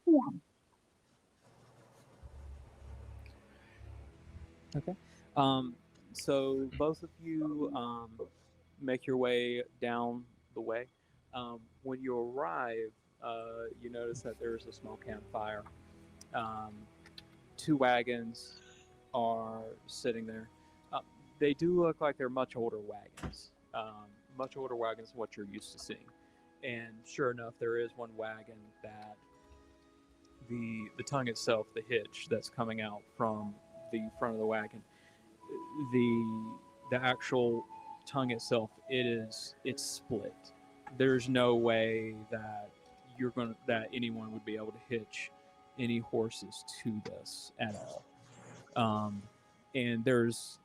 Okay. So both of you make your way down the way. When you arrive, you notice that there's a small campfire. Um, two wagons are sitting there. Uh, they do look like they're much older wagons, much older wagons than what you're used to seeing. And sure enough, there is one wagon that the tongue itself, the hitch that's coming out from the front of the wagon, the actual tongue itself, it's split. There's no way that that anyone would be able to hitch any horses to this at all. And there's,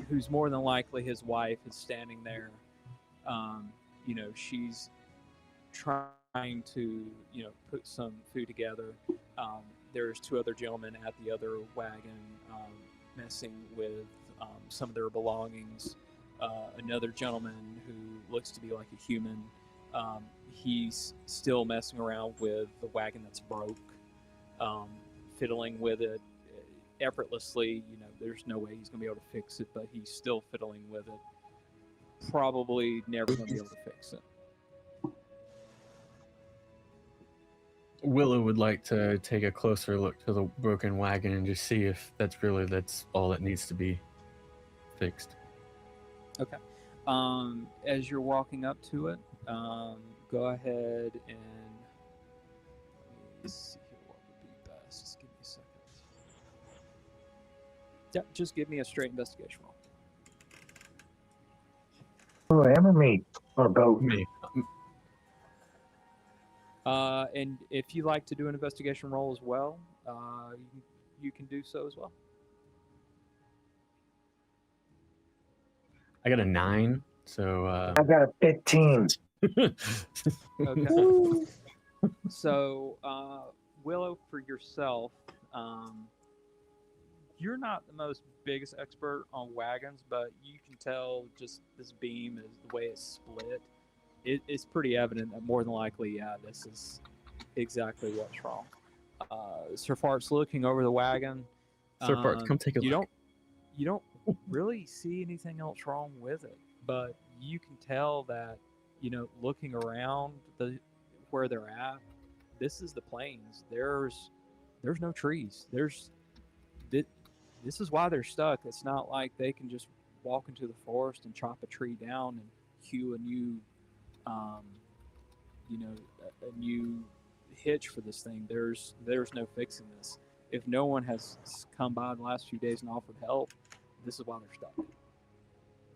who's more than likely his wife is standing there. She's trying to, put some food together. There's two other gentlemen at the other wagon messing with some of their belongings. Another gentleman who looks to be like a human. He's still messing around with the wagon that's broke, fiddling with it effortlessly. There's no way he's going to be able to fix it, but he's still fiddling with it. Probably never going to be able to fix it. Willow would like to take a closer look to the broken wagon and just see if that's all that needs to be fixed. Okay. As you're walking up to it, go ahead and let's see here what would be best. Just give me a second. Yeah, just give me a straight investigation roll. Oh, hammer me or boat. Me. And if you like to do an investigation roll as well, you can do so as well. I got a 9, so I got a 15. Okay. So, Willow, for yourself, you're not the most biggest expert on wagons, but you can tell just this beam is the way it's split. It's pretty evident that more than likely, yeah, this is exactly what's wrong. Sir Fart's looking over the wagon. Sir Farts, come take a look. You don't really see anything else wrong with it, but you can tell that, looking around where they're at, this is the plains. There's no trees. This is why they're stuck. It's not like they can just walk into the forest and chop a tree down and hew a new a new hitch for this thing. There's no fixing this. If no one has come by the last few days and offered help, this is why they're stuck.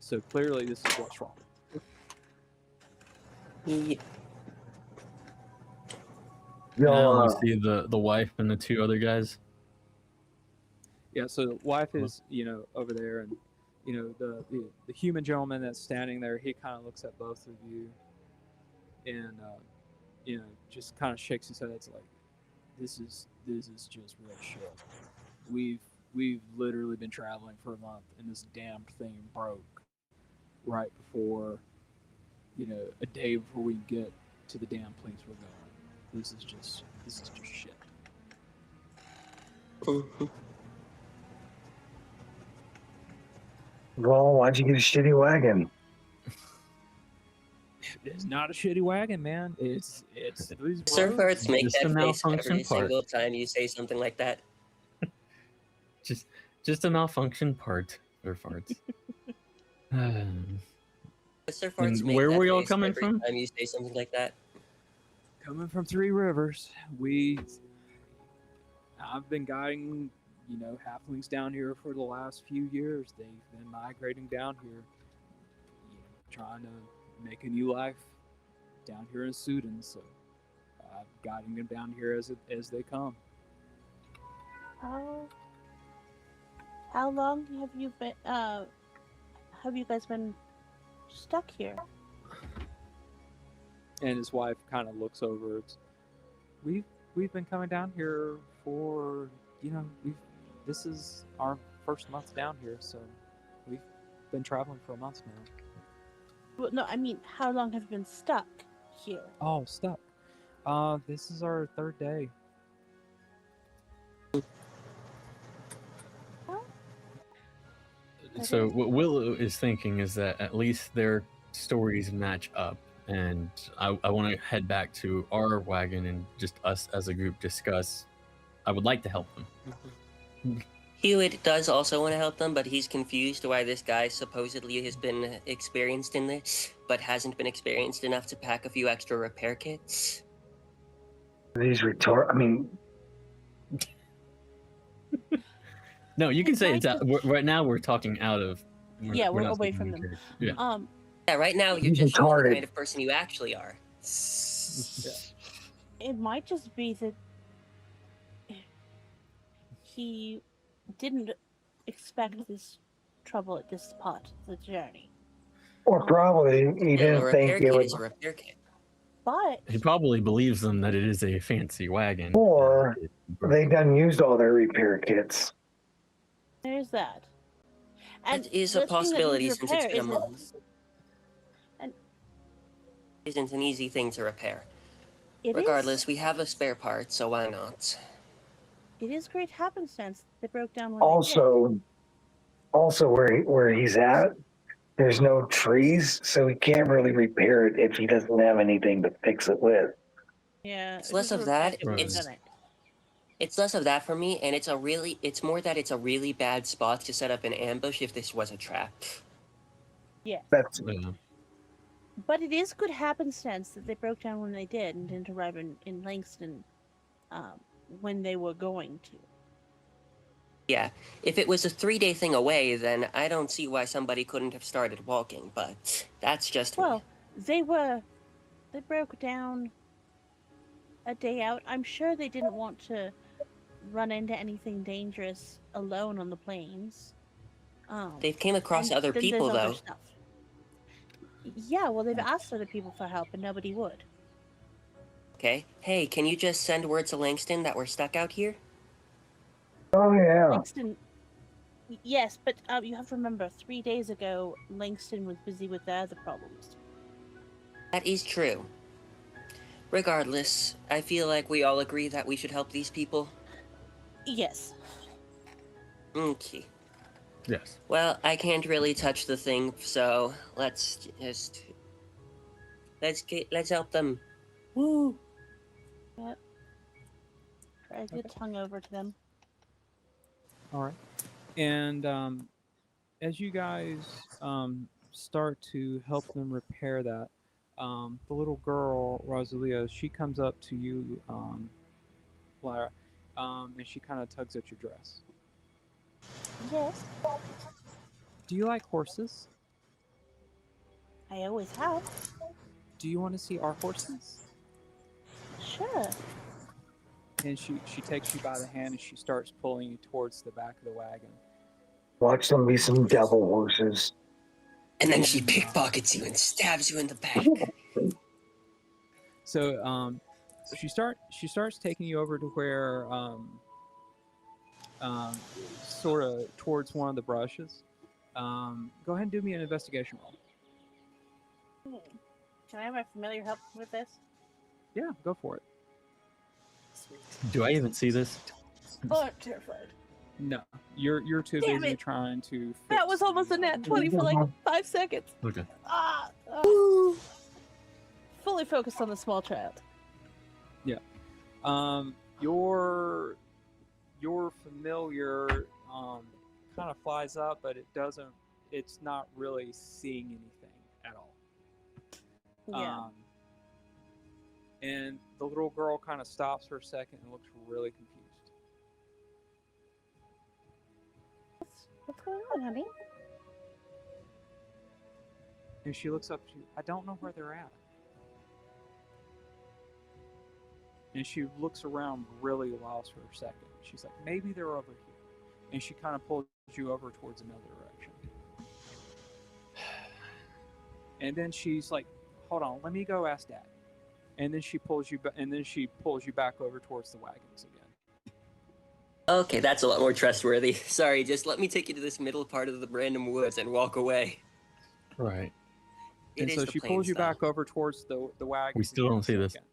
So clearly, this is what's wrong. Yeah. Now we see the wife and the two other guys. Yeah. So the wife is over there, and the human gentleman that's standing there. He kind of looks at both of you, and just kind of shakes his head. It's like, this is just real shit. We've literally been traveling for a month, and this damned thing broke right before, a day before we get to the damn place we're going. This is just shit. Well, why'd you get a shitty wagon? It's not a shitty wagon, man. It's Sir Farts make Just a that face malfunction every part. single time you say something like that. Just a malfunction part, Sir Farts. Sir Farts And make where that were y'all face coming every from? time you say something like that. coming from Three Rivers. I've been guiding, halflings down here for the last few years. They've been migrating down here, trying to make a new life down here in Sudan. So I'm guiding them down here as they come. How long have you been? Have you guys been stuck here? And his wife kind of looks over. We've been coming down here for this is our first month down here, so we've been traveling for a month now. Well, no, I mean, how long have you been stuck here? Oh, stuck. This is our third day. So what Willow is thinking is that at least their stories match up, and I want to head back to our wagon and just us as a group discuss. I would like to help them. Hewitt does also want to help them, but he's confused why this guy supposedly has been experienced in this, but hasn't been experienced enough to pack a few extra repair kits. These No, you can It say might it's out. just- Right now we're talking out of. Yeah, we're not away speaking from in them. character. Yeah. Yeah, right now you're He's just showing the retarded. kind of person you actually are. It might just be that he didn't expect this trouble at this part of the journey. or probably he A didn't repair think kit it is was, a repair kit. But He probably believes them that it is a fancy wagon. or and they done used all their repair kits. there's that. And That is the a thing that possibility needs since it's repair been a isn't- month. And Isn't an easy thing to repair. it Regardless, we have a spare part, so why not? it is great happenstance that broke down when they did. Also where he's at, there's no trees, so he can't really repair it if he doesn't have anything to fix it with. Yeah, It's if less it was of a repair that, kit, we would've it's- done it. It's less of that for me, and it's more that it's a really bad spot to set up an ambush if this was a trap. Yes. That's Yeah. But it is good happenstance that they broke down when they did and didn't arrive in Langston when they were going to. Yeah, if it was a 3-day thing away, then I don't see why somebody couldn't have started walking, but that's just me. Well, they broke down a day out. I'm sure they didn't want to run into anything dangerous alone on the plains. They've came across and other then people, there's other though. stuff. Yeah, well, they've asked other people for help, and nobody would. Okay? Hey, can you just send word to Langston that we're stuck out here? oh yeah. Langston, yes, but you have to remember, 3 days ago, Langston was busy with their other problems. That is true. Regardless, I feel like we all agree that we should help these people. Yes. Okay. Yes. Well, I can't really touch the thing, so let's help them. Woo! Drag your tongue over to them. All right. And as you guys start to help them repair that, the little girl, Rosalia, she comes up to you, Lara, and she kind of tugs at your dress. Yes, Do you like horses? I always have. Do you want to see our horses? Sure. And she takes you by the hand and she starts pulling you towards the back of the wagon. Watch them be some devil horses. And then she pickpockets you and stabs you in the back. So she starts taking you over to where sort of towards one of the brushes. Go ahead and do me an investigation roll. Can I have my familiar help with this? Yeah, go for it. Sweet. Do I even see this? Oh, I'm terrified. No, you're too Damn busy it. trying to. That fix was almost a nat 20 for like 5 seconds. Okay. Fully focused on the small child. Your familiar kind of flies up, but it's not really seeing anything at all. Yeah. And the little girl kind of stops for a second and looks really confused. What's going on, honey? And she looks up to you. I don't know where they're at. And she looks around really lost for a second. She's like, maybe they're over here. And she kind of pulls you over towards another direction. And then she's like, hold on, let me go ask Dad. And then she pulls you back over towards the wagons again. Okay, that's a lot more trustworthy. Sorry, just let me take you to this middle part of the random woods and walk away. Right. It And is so the she pulls plains, you though. back over towards the wagons. We still again. don't see this. Okay.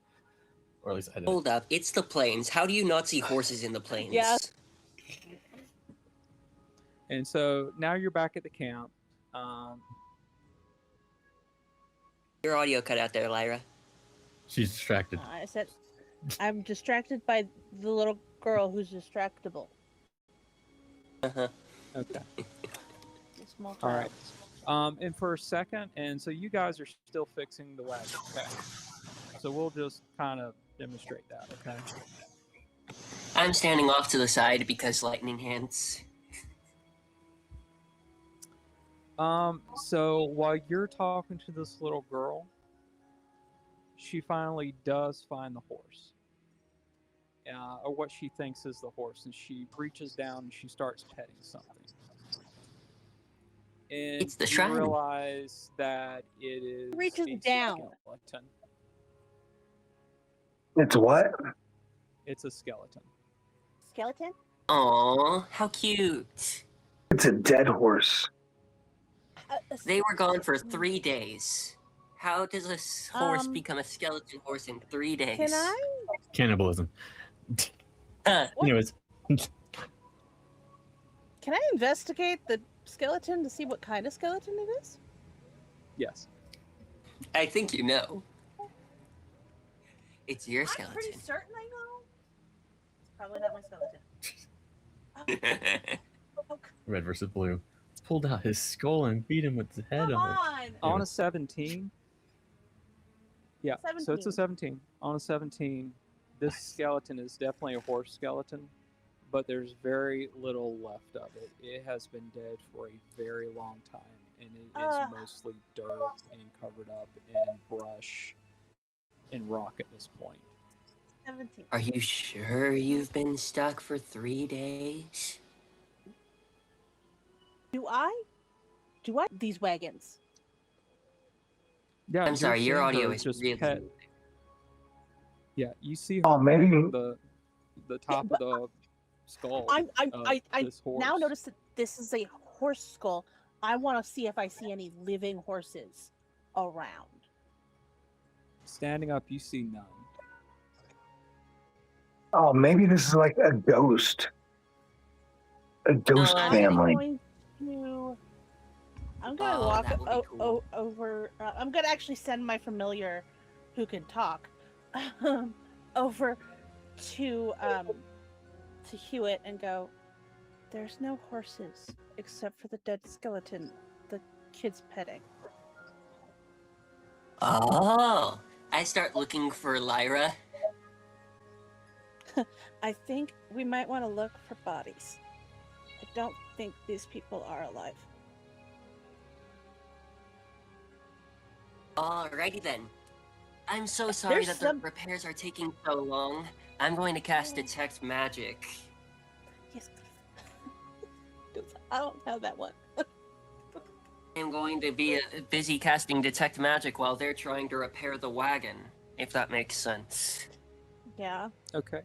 Or at least I didn't. Hold up, it's the plains. How do you not see horses in the plains? Yeah. And so now you're back at the camp. Um, Your audio cut out there, Lyra. She's distracted. I said, I'm distracted by the little girl who's distractible. Uh-huh. okay. The small All child. right. And for a second, and so you guys are still fixing the wagon. Okay. So we'll just kind of demonstrate that. Okay. I'm standing off to the side because lightning hands. So while you're talking to this little girl, she finally does find the horse, or what she thinks is the horse, and she reaches down and she starts petting something. And It's the you shrine. realize that it is Reaches a down. skeleton. It's what? It's a skeleton. Skeleton? Aw, how cute. It's a dead horse. They were gone for 3 days. How does a horse Um, become a skeleton horse in 3 days? Can I? Cannibalism. Huh. Anyways, Can I investigate the skeleton to see what kind of skeleton it is? Yes. I think you know. It's your I'm skeleton. pretty certain I know. It's probably not my skeleton. Oh, red versus blue. Pulled out his skull and beat him with his head come on it. on! On a 17. Yeah. So it's a 17. 17. On a 17, this skeleton is definitely a horse skeleton, but there's very little left of it. It has been dead for a very long time, and it is mostly dirt and covered up in brush and rock at this point. 17. Are you sure you've been stuck for 3 days? Do I these wagons? Yeah, I'm you're sorry, your seeing audio her is just really... pet. Yeah, you see Oh, maybe. the top of the skull I of this horse. now notice that this is a horse skull. I want to see if I see any living horses around. Standing up, you see none. Oh, maybe this is like a ghost. A ghost I'm family. I'm gonna Oh, walk that would be cool. over. I'm gonna actually send my familiar, who can talk, over to Hewitt and go. There's no horses except for the dead skeleton the kid's petting. Oh! I start looking for Lyra. I think we might want to look for bodies. I don't think these people are alive. Alrighty then. I'm so sorry There's that the repairs are taking so long. I'm going to cast Detect Magic. Yes, please. I don't have that one. I'm going to be busy casting Detect Magic while they're trying to repair the wagon, if that makes sense. Yeah. Okay.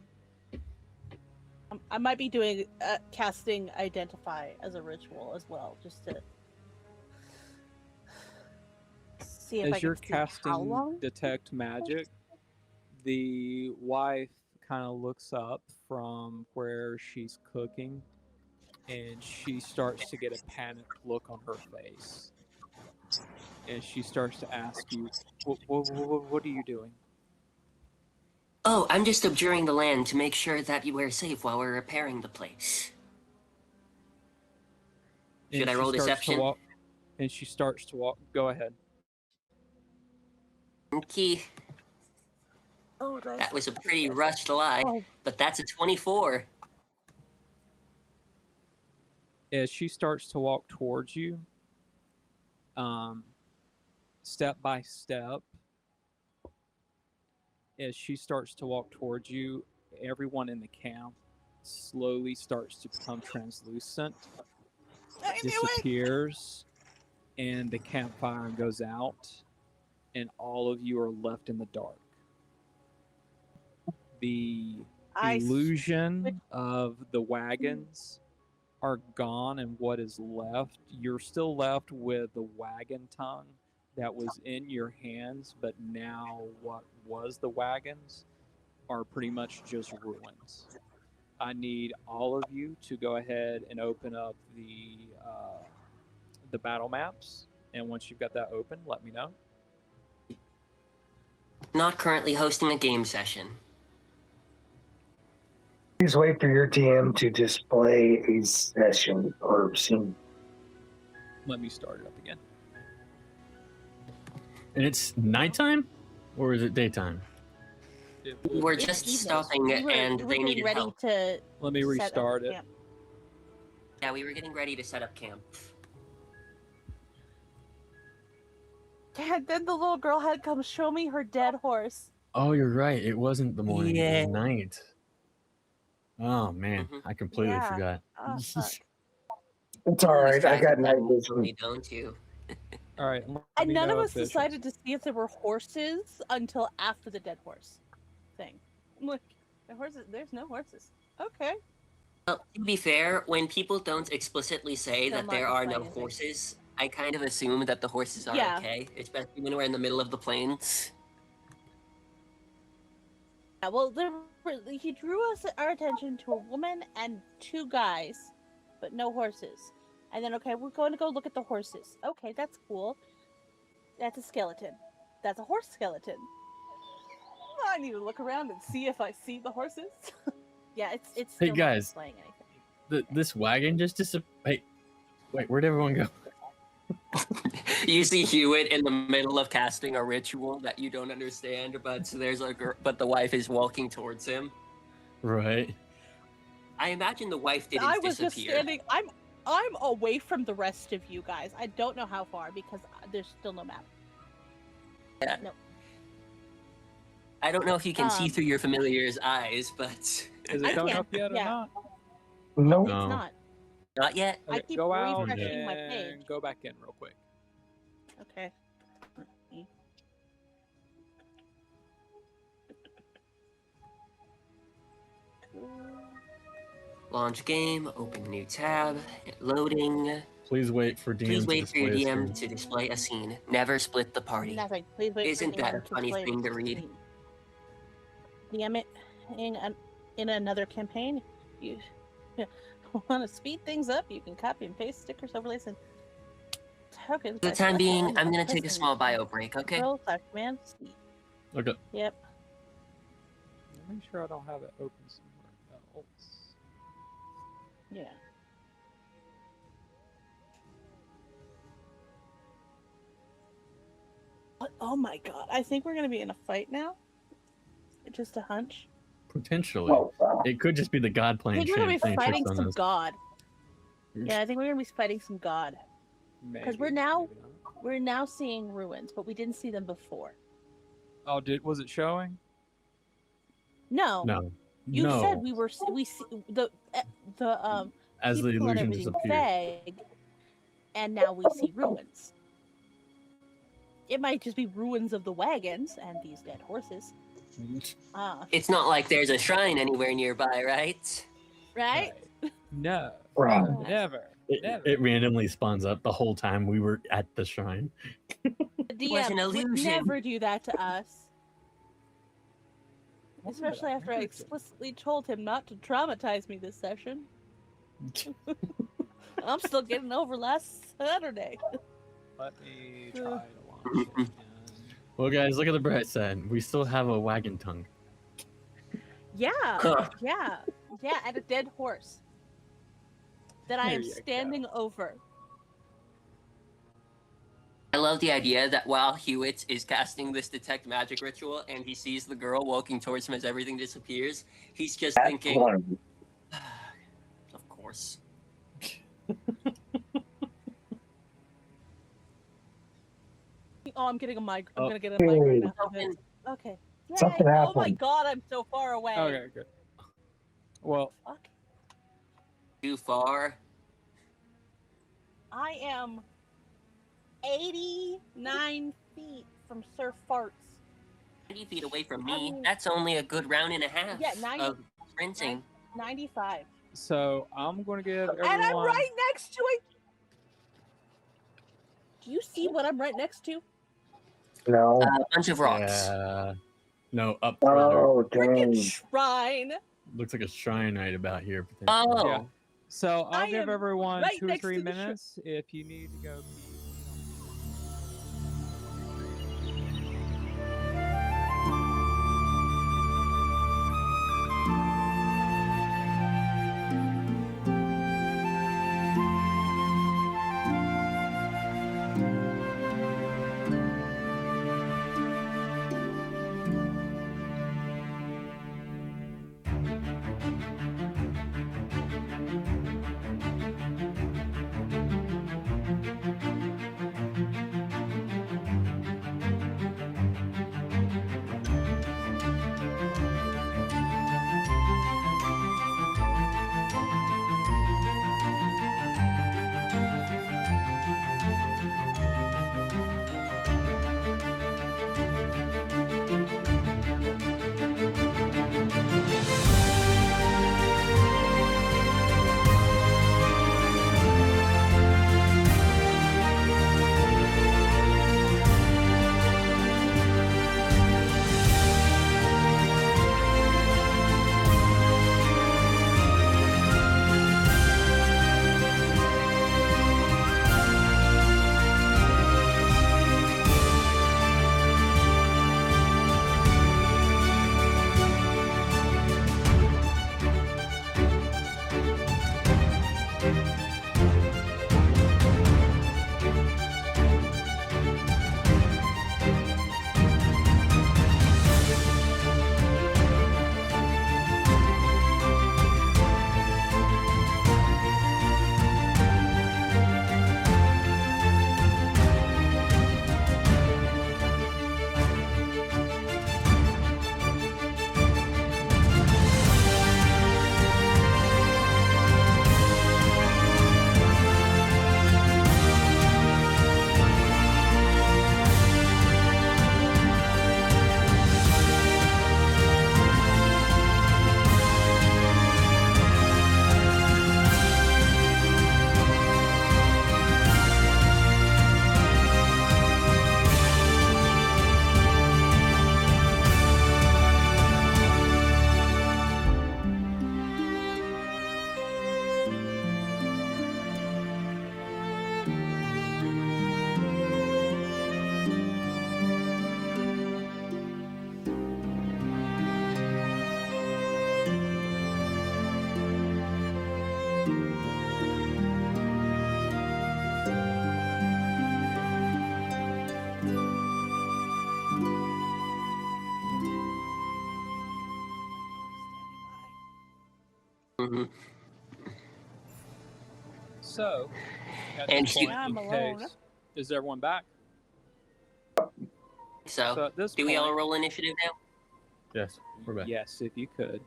I might be doing casting Identify as a ritual as well, just to see if I As you're can see how casting long. Detect Magic, the wife kind of looks up from where she's cooking, and she starts to get a panicked look on her face. And she starts to ask you, what are you doing? Oh, I'm just abjuring the land to make sure that you are safe while we're repairing the place. Should And I she roll starts to deception? walk, and she starts to walk. Go ahead. Okay, Oh, that was a pretty rushed lie, Oh. but that's a 24. As she starts to walk towards you, step by step, as she starts to walk towards you, everyone in the camp slowly starts to become translucent, disappears, and the campfire goes out, and all of you are left in the dark. The illusion of the wagons are gone, and what is left, you're still left with the wagon tongue that was in your hands, but now what was the wagons are pretty much just ruins. I need all of you to go ahead and open up the battle maps. And once you've got that open, let me know. Not currently hosting a game session. Please wait for your DM to display a session or scene. Let me start it up again. And it's nighttime, or is it daytime? We were It's just evening. stopping We and were they getting needed ready help. to Let me set up restart it. camp. Yeah, we were getting ready to set up camp. And then the little girl had come show me her dead horse. Oh, you're right. It wasn't the morning. It Yeah. was night. Oh man, Mhm. I completely Yeah. forgot. Oh, fuck. It's You all always right. I try got to night tell me, vision. don't you? All right. Let And me none of know us if Bishop's- decided to see if there were horses until after the dead horse thing. I'm like, the horses, there's no horses. Okay. Well, to be fair, when people don't explicitly say Still that not there are no displaying anything. horses, I kind of assume that the horses are Yeah. okay, especially when we're in the middle of the plains. Yeah, well, he drew our attention to a woman and two guys, but no horses. And then, okay, we're going to go look at the horses. Okay, that's cool. That's a skeleton. That's a horse skeleton. I need to look around and see if I see the horses. Yeah, it's Hey, still not guys. displaying anything. This wagon just disappeared. Hey, wait, where'd everyone go? You see Hewitt in the middle of casting a ritual that you don't understand, but but the wife is walking towards him. Right. I imagine the wife didn't I was disappear. just standing. I'm away from the rest of you guys. I don't know how far because there's still no map. Yeah. No. I don't know if you can see Um, through your familiar's eyes, but Is I it coming can't, up yet or yeah. not? Nope. No. It's not. not yet. I Okay, keep go out refreshing my and page. go back in real quick. Okay. Let me- Launch game, open new tab, loading. Please wait for DM Please to wait for your display a DM screen. to display a scene. Never split the party. Nothing. Please wait Isn't for that DM a funny play thing to with read? me. DM it in another campaign. You want to speed things up? You can copy and paste stickers, overlays, and tokens. For the by time selecting being, them I'm and gonna take a pressing small bio break, okay? Control/Command C. Okay. Yep. Make sure I don't have it open somewhere else. Yeah. Oh my god! I think we're gonna be in a fight now. Just a hunch. Potentially. Oh, wow. It could just be the god I playing think we're gonna be playing tricks fighting on some us. god. Yeah, I think we're gonna be fighting some god. Because we're Maybe, now- maybe not. We're now seeing ruins, but we didn't see them before. Oh, was it showing? No. No. You no. said we see the As the people and illusion everything disappeared. vague, and now we see ruins. It might just be ruins of the wagons and these dead horses. It's not like there's a shrine anywhere nearby, right? Right? No. Right. Never. Never. It randomly spawns up the whole time we were at the shrine. The was an DM would illusion. never do that to us. What would Especially I after I ever do? explicitly told him not to traumatize me this session. I'm still getting over last Saturday. Let me try to launch it again. Well, guys, look at the bright side. We still have a wagon tongue. Yeah, Huh. yeah, yeah, and a dead horse that I There am you go. standing over. I love the idea that while Hewitt is casting this detect magic ritual and he sees the girl walking towards him as everything disappears, he's just That's thinking, one. of course. Oh, I'm getting a migraine. I'm Oh. gonna get a migraine Hey. after this. Okay. Yay. Something Oh my happened. god, I'm so far away. Okay, good. Well, Fuck. Too far. I am 89 feet from Sir Farts. 90 feet away from I me. mean- That's only a good round and a half Yeah, 90 of sprinting. 95. so I'm going to give everyone. And I'm right next to it. Do you see what I'm right next to? No. A bunch of rocks. Yeah. No, up further. Oh, Freaking dang. shrine. looks like a shrine right about here. Potentially. Oh, Yeah. So I'll I give am everyone right 2 or next 3 to the minutes if you need to go pee. mhm. So, at And this you- point I'm in alone. case, is everyone back? So, So at this do we all point, roll initiative now? Yes, we're back. yes, if you could.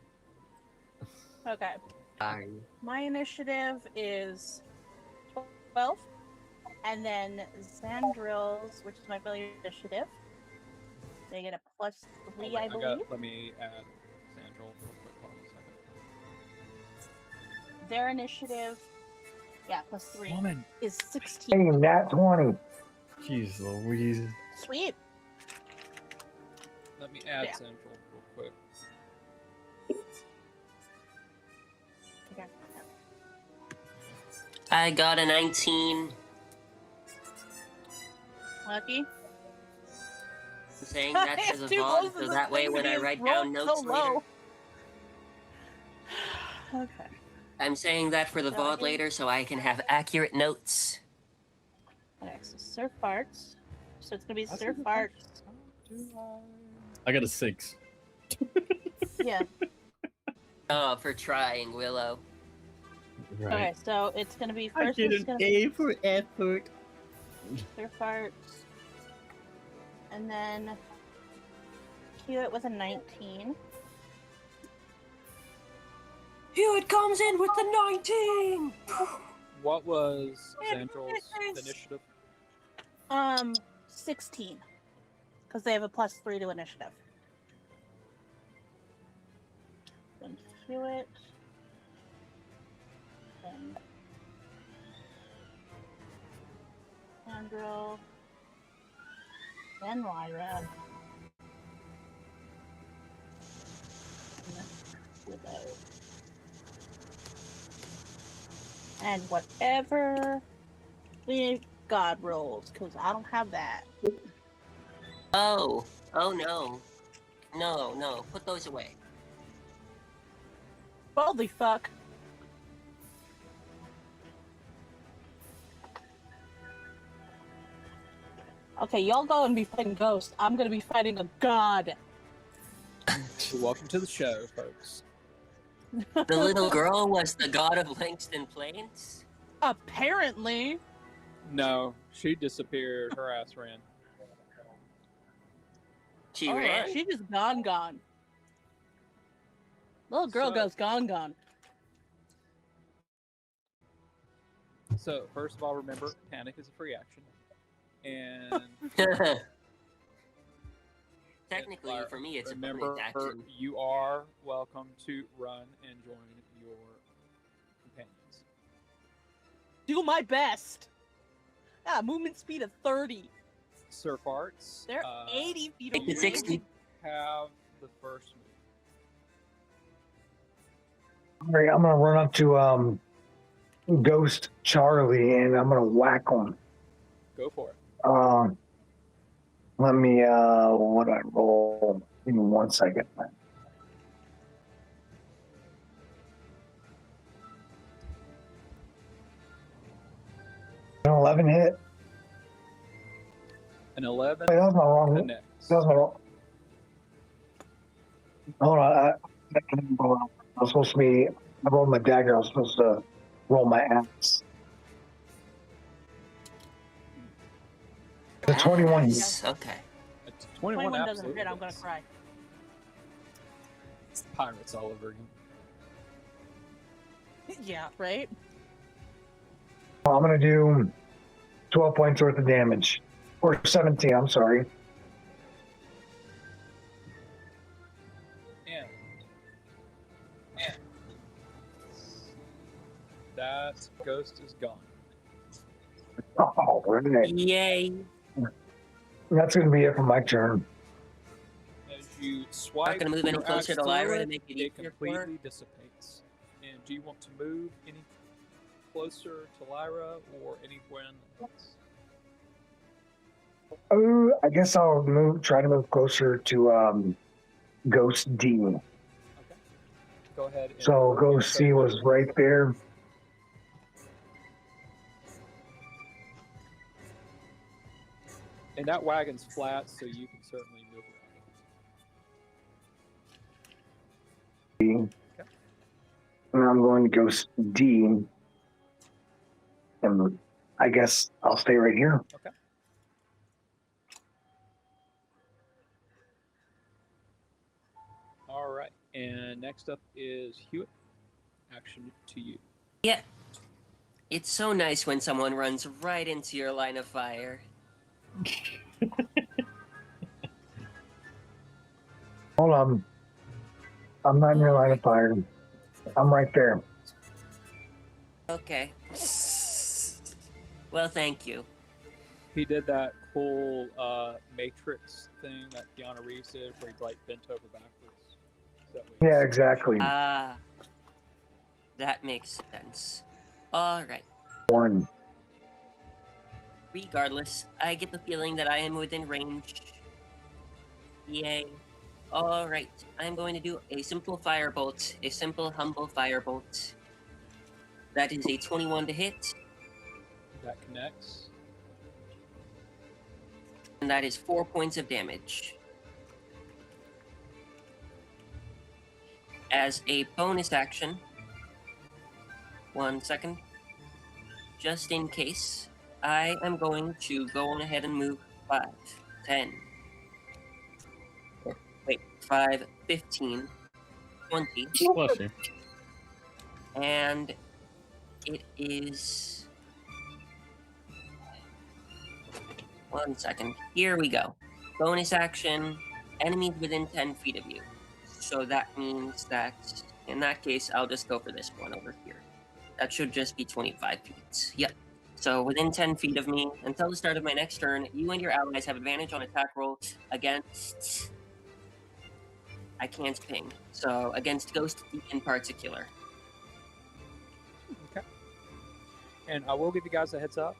Okay. Darn. My initiative is 12. And then Zandril's, which is my failure initiative, they get a +3, I believe. Let me add Sandral real quick. Hold on a second. Their initiative, yeah, +3, Woman. is Hey, 16. nat 20. Jeez Louise. Sweet. Let me add Yeah. Sandral real quick. Okay. I got a 19. Lucky. I'm saying that for the Too VOD, close to so the that way thing to when I be write rolled down so notes later. low. Okay. I'm saying that for the So VOD his- later so I can have accurate notes. Okay, so Sir Farts. So it's gonna be That's Sir a good Farts. I got a 6. Yeah. Oh, for trying, Willow. Right. Okay, so it's gonna be I first. get It's an gonna A for effort. be Sir Farts, and then Hewitt with a 19. Hewitt comes in with the 19! What was Man, Sandral's goodness. initiative? 16, because they have a +3 to initiative. Then Hewitt. Then Sandro. Then Lyra. And then with it. And whatever the God rolls, because I don't have that. Oh no. No, put those away. Holy fuck. Okay, y'all go and be fighting ghosts. I'm gonna be fighting a god. Welcome to the show, folks. The little girl was the god of Langston Plains? Apparently. No, she disappeared. Her ass ran. She All ran? right, she just gone. Little girl So- goes gone. So, first of all, remember, panic is a free action. And Technically, Lyra, for me, it's a remember, bonus action. you are welcome to run and join your companions. Do my best. Ah, movement speed of 30. Surf Arts. They're 80 feet Make away. it 60. Have the first move. All right, I'm gonna run up to Ghost Charlie and I'm gonna whack him. Go for it. Let me what do I roll? Give me 1 second. An 11 hit. An 11 Wait, that was my wrong hit. connects. That was my wrong. Hold on, I was supposed to be. I rolled my dagger. I was supposed to roll my axe. The 21. Yes, okay. It's 21 21 doesn't absolutely hit, I'm gonna hits. cry. It's pirates all over again. Yeah, right? I'm gonna do 12 points worth of damage, or 17. I'm sorry. And that ghost is gone. Oh, right. Yay. That's gonna be it for my turn. As you swipe gonna move any your closer axe to Lyra through to make it easier for her? completely dissipates. And do you want to move any closer to Lyra or anyone else? Oh, I guess I'll try to move closer to Ghost D. Okay. Go ahead. And So work your Ghost C was focus. right there. And that wagon's flat, so you can certainly move around. And I'm going to Ghost D. And I guess I'll stay right here. Okay. All right. And next up is Hewitt. Action to you. Yeah. It's so nice when someone runs right into your line of fire. Hold on. I'm not in your line of fire. I'm right there. Okay. Well, thank you. He did that cool Matrix thing that Keanu Reeves did, where he like bent over backwards. Is that what Yeah, exactly. Ah. That makes sense. Alright. 1. Regardless, I get the feeling that I am within range. Yay. Alright, I'm going to do a simple firebolt. A simple, humble firebolt. That is a 21 to hit, that connects? and that is 4 points of damage. As a bonus action, 1 second, just in case, I am going to go on ahead and move 5, 10, wait, 5, 15, 20, Bless you. and it is 1 second. Here we go. Bonus action, enemies within 10 feet of you. So that means that, in that case, I'll just go for this one over here. That should just be 25 feet. Yep. So within 10 feet of me, until the start of my next turn, you and your allies have advantage on attack roll against I can't ping. So against Ghost D in particular. Okay. And I will give you guys a heads up.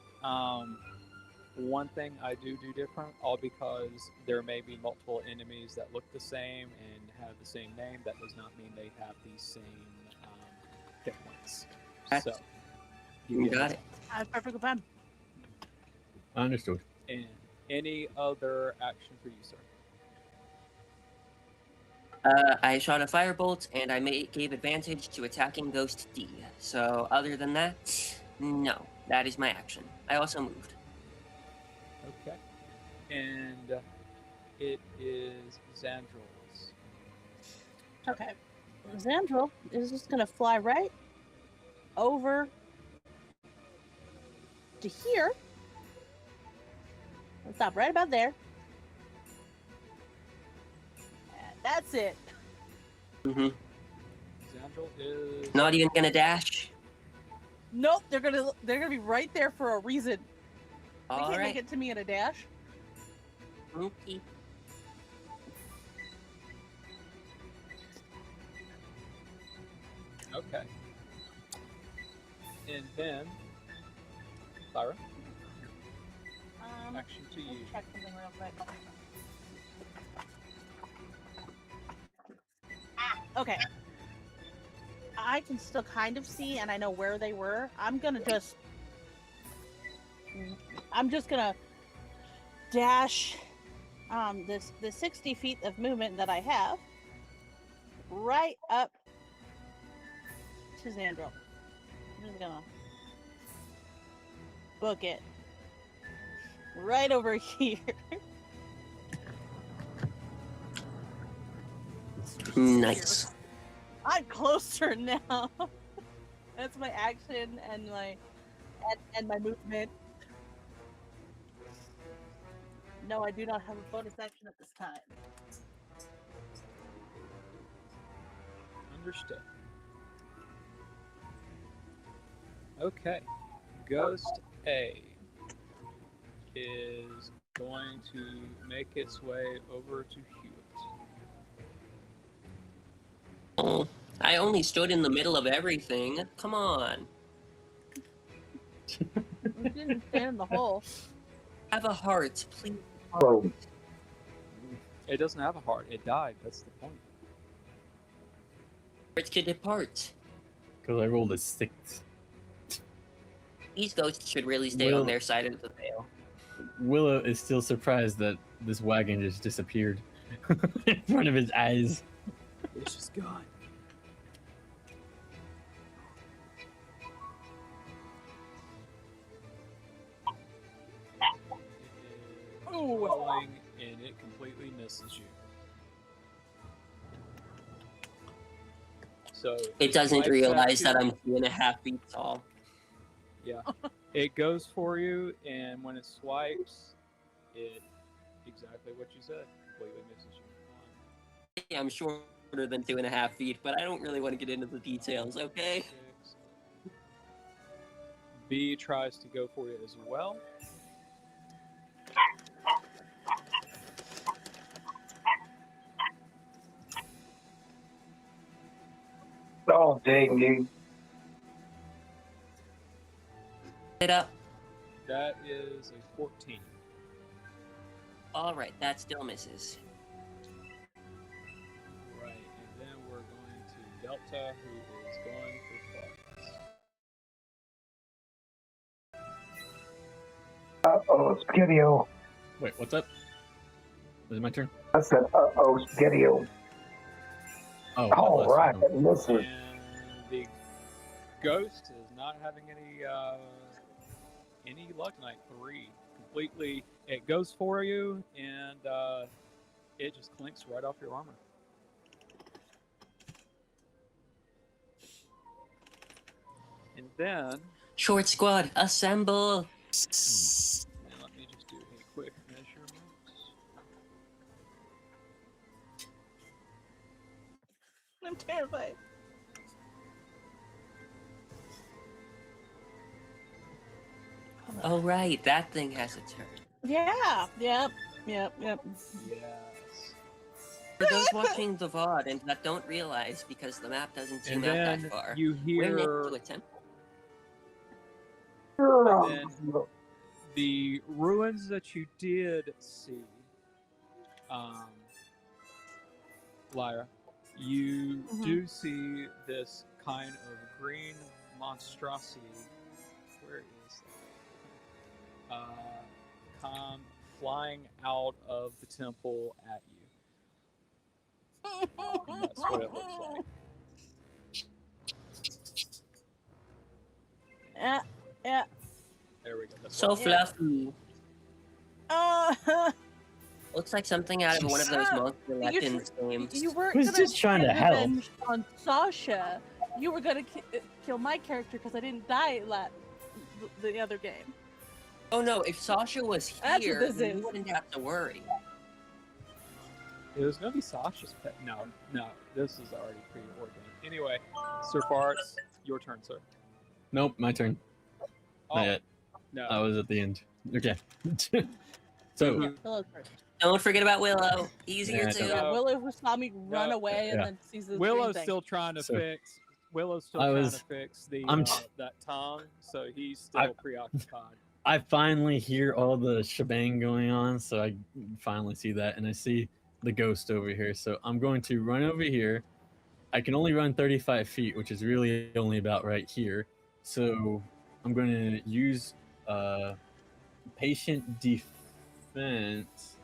One thing I do different, all because there may be multiple enemies that look the same and have the same name. That does not mean they have the same hit points. So You got it. That's perfectly fine. Understood. And any other action for you, sir? I shot a firebolt and I gave advantage to attacking Ghost D. So other than that, no. That is my action. I also moved. Okay. And it is Xandril's. Okay. Xandril is just gonna fly right over to here. Let's stop right about there. And that's it. Mm-hmm. Xandril is Not even gonna dash. Nope, they're gonna be right there for a reason. They All can't right. make it to me in a dash. Okay. okay. And then Clara, action to Let me you. check something real quick. Okay. I can still kind of see, and I know where they were. I'm just gonna dash the 60 feet of movement that I have right up to Xandril. I'm just gonna book it right over here. Nice. I'm closer now. That's my action and my movement. No, I do not have a bonus action at this time. Understood. Okay. Ghost A is going to make its way over to Hewitt. Oh, I only stood in the middle of everything. Come on. We didn't stand in the hole. Have a heart, please. Oh, It doesn't have a heart. It died. That's the point. Heart to depart. Because I rolled a 6. These ghosts should really stay on their side of the veil. Willow is still surprised that this wagon just disappeared in front of his eyes. It's just gone. It is rolling and it completely misses you. So It doesn't swipes at realize you. that I'm 2.5 feet tall. Yeah. It goes for you, and when it swipes, it exactly what you said. Completely misses you. Yeah, I'm shorter than 2.5 feet, but I don't really want to get into the details, okay? 6. B tries to go for you as well. oh dang, dude. It up. That is a 14. Alright, that still misses. Right, and then we're going to Delta, who is going for Fox. Uh-oh, Spaghetti-O. Wait, what's up? Is it my turn? I said, uh-oh, Spaghetti-O. Oh, All bless right, you. this is... And the ghost is not having any luck tonight. 3 completely. It goes for you, and it just clinks right off your armor. And then, Short squad, assemble! and let me just do a quick measurement. I'm terrified. Oh, right, that thing has a turn. Yeah. Yep. Yes. For those watching the VOD and that don't realize, because the map doesn't zoom And out then that far, you we're next hear to a temple. and then the ruins that you did see, Lyra, you do see this kind of green monstrosity. Where is that? Come flying out of the temple at you. And that's what it looks like. Yeah, yeah. There we go. That's So what- fluffy. Uh, Looks like something out of one of those Ah, Monster Legends games. you weren't Who's gonna just trying get to help? revenge on Sasha. You were gonna kill my character because I didn't die the other game. Oh no, if Sasha was That's what here, this then you is. wouldn't have to worry. It was gonna be Sasha's pet. No, this is already preordained. Anyway, Sir Farts, your turn, sir. Nope, my turn. Oh, Not yet. no. I was at the end. Okay. So, Yeah, Willow's first. Don't forget about Willow. He's here Yeah, too. Yeah, Willow who saw me run No, away and yeah. then sees the Willow's green thing. still trying to So, fix. Willow's still I trying was- to fix the I'm that tongue, so he's still preoccupied. I finally hear all the shebang going on, so I finally see that, and I see the ghost over here. So I'm going to run over here. I can only run 35 feet, which is really only about right here. So I'm going to use patient defense.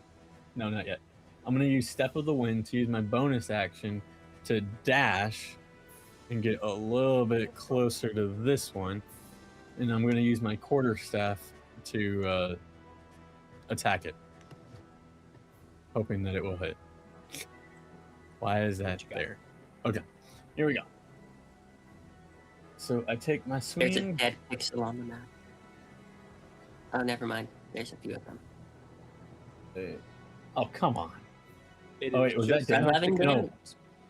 No, not yet. I'm going to use Step of the Wind to use my bonus action to dash and get a little bit closer to this one. And I'm going to use my quarterstaff to attack it, hoping that it will hit. Why is that there? Okay, here we go. So I take my There's a swing. dead pixel on the map. Oh, never mind. There's a few of them. Oh, come on. It Oh, is wait, was that just damage? 11 No. damage.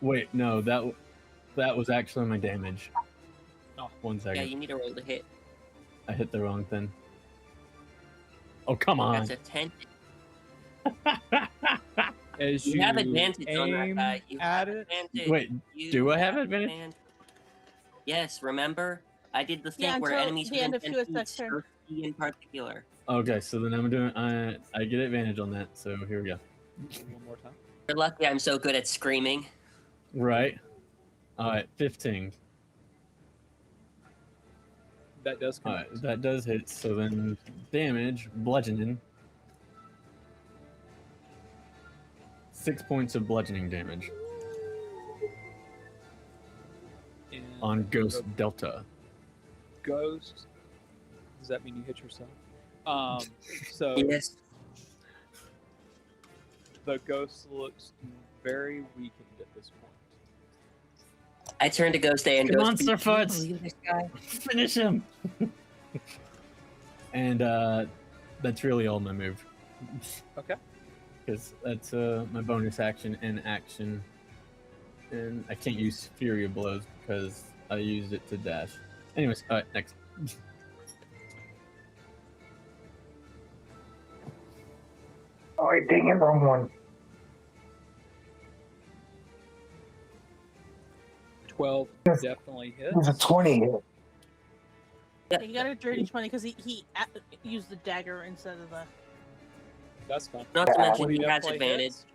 Wait, no, that was actually my damage. Oh, 1 Yeah, second. you need to roll to hit. I hit the wrong thing. Oh, come on. That's a 10. As You have advantage on that aim guy. You at have it. advantage. Wait, You do I have advantage? Yes, remember? I did the thing Yeah, where until enemies the end of within 10 Suicide's feet, turn. Cersei in particular. Okay, so then I'm doing. I get advantage on that. So here we go. One more time. You're lucky I'm so good at screaming. Right. All right, 15. That does All connect. right, that does hit. So then damage, bludgeoning. 6 points of bludgeoning damage And on Ghost the Delta. Ghost. Does that mean you hit yourself? So Yes. the ghost looks very weakened at this point. I turn to Ghost A and Come Ghost on, B, Sir "Can you Farts." believe this guy? Finish him. And that's really all my move. Okay. Because that's my bonus action and action. And I can't use Fury of Blows because I used it to dash. Anyways, all right, next. Oh, wait, dang it, wrong one. 12 definitely It was hits. a 20 hit. Yeah, you got a dirty 20 because he used the dagger instead of the. That's fine. Not to mention 20 he has definitely advantage. hits.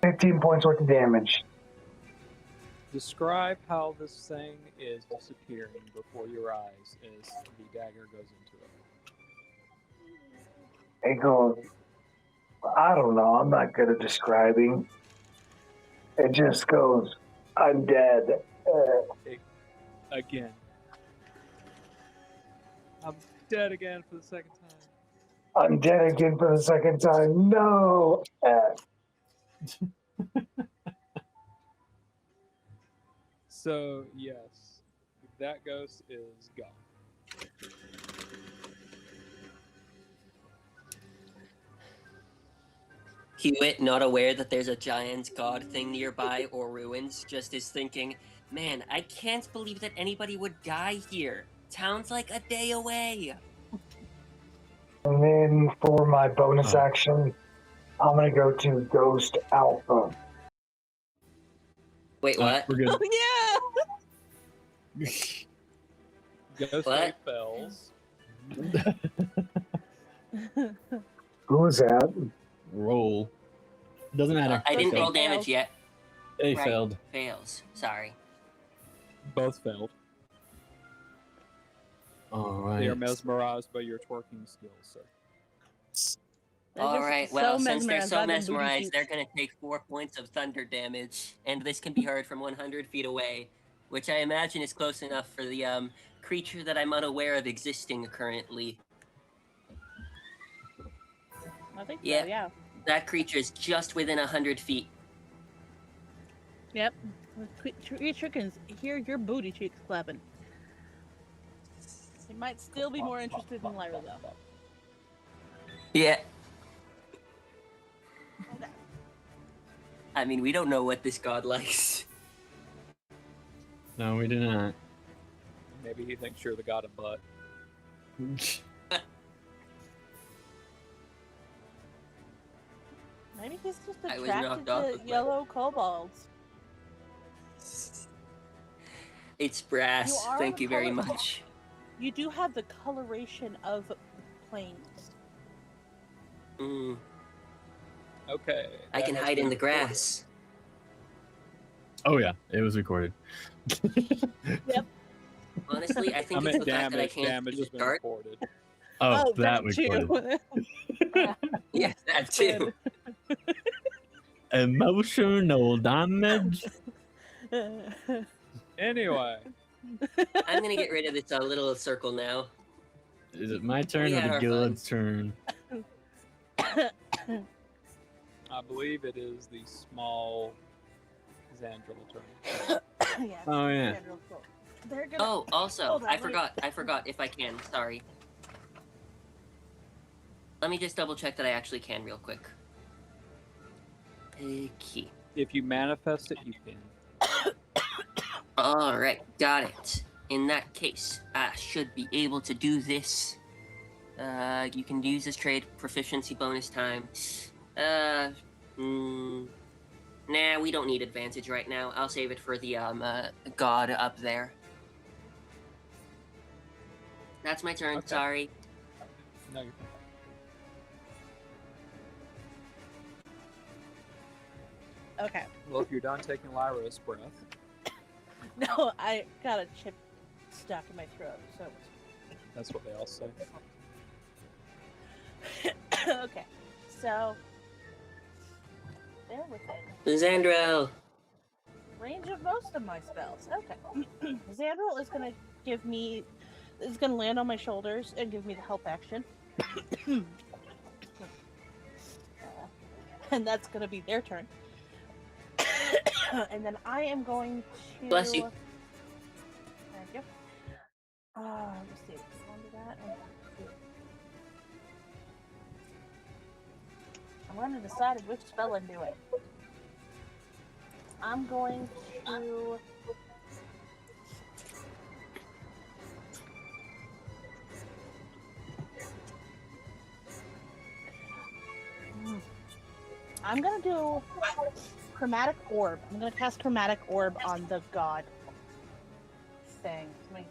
$15 points worth of damage. Describe how this thing is disappearing before your eyes as the dagger goes into it. It goes, I don't know, I'm not good at describing. It just goes, I'm dead. Again. I'm dead again for the second time. I'm dead again for the second time. No. So, yes, that ghost is gone. Hewitt, not aware that there's a giant god thing nearby or ruins, just is thinking, man, I can't believe that anybody would die here. Town's like a day away. And then for my bonus Oh. action, I'm gonna go to Ghost Alpha. Wait, what? We're good. Yeah. Ghost What? A fails. Who was that? Roll. Doesn't matter. I didn't roll Failed. damage yet. They Right. failed. Fails. Sorry. Both failed. All They are right. mesmerized by your twerking skills, sir. They're All just right. so Well, since they're mesmerized so by them booty mesmerized, they're cheeks. going to take 4 points of thunder damage, and this can be heard from 100 feet away, which I imagine is close enough for the creature that I'm unaware of existing currently. I think Yeah. so, yeah. That creature is just within 100 feet. Yep. Creature can hear your booty cheeks clapping. He might still be more interested in Lyra, though. Yeah. Okay. I mean, we don't know what this god likes. No, we do not. Maybe he thinks you're the god of butt. Maybe he's just I was attracted knocked off to of my- yellow kobolds. It's brass. You are Thank you very color- much. You do have the coloration of the plains. Mm, Okay. I that can has hide been in the recorded. grass. Oh yeah, it was recorded. Honestly, I I think it's meant the fact that I damage. can't Damage see has the been chart. recorded. Oh, that too. recorded. Yes, that too. Emotional damage. Anyway, I'm gonna get rid of this little circle now. Is it my turn We or had the our guild's turn? I believe it is the small Xandril turn. Yeah. Oh yeah. They're gonna. Oh, also, Hold on, I wait. forgot if I can. Sorry. Let me just double check that I actually can real quick. Okay. If you manifest it, you can. All right, got it. In that case, I should be able to do this. You can use this trade proficiency bonus time. Nah, we don't need advantage right now. I'll save it for the god up there. That's my turn. Okay. Sorry. No, you're fine. Okay. Well, if you're done taking Lyra's breath, No, I got a chip stuck in my throat, so. that's what they all say. Okay. So. They're within Xandrel. range of most of my spells. Okay. Xandril is gonna give me. Is gonna land on my shoulders and give me the help action. And that's gonna be their turn. And then I am going to. Bless you. Thank you. Let's see. Under that. I'm going to decide which spell I'm doing. I'm going to. I'm gonna do Chromatic Orb. I'm gonna cast Chromatic Orb on the god thing. Let me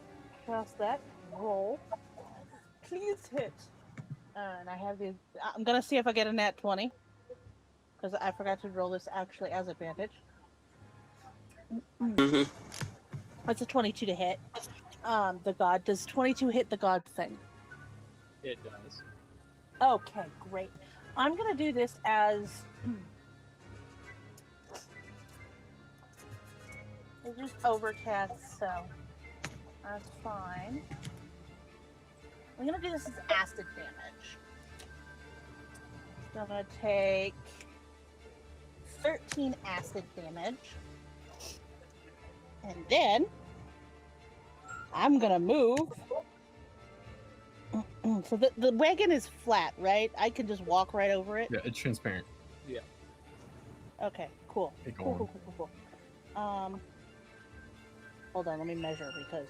cast that. Roll. Please hit. And I have the. I'm gonna see if I get a nat 20. Because I forgot to roll this actually as advantage. Mm-hmm. That's a 22 to hit. The god. Does 22 hit the god thing? It does. Okay, great. I'm gonna do this as. It's just overcast, so that's fine. I'm gonna do this as acid damage. So I'm gonna take 13 acid damage. And then I'm gonna move. So the wagon is flat, right? I can just walk right over it. Yeah, it's transparent. Okay, cool. Hey, go Cool, on. cool, cool, cool, cool. Hold on, let me measure because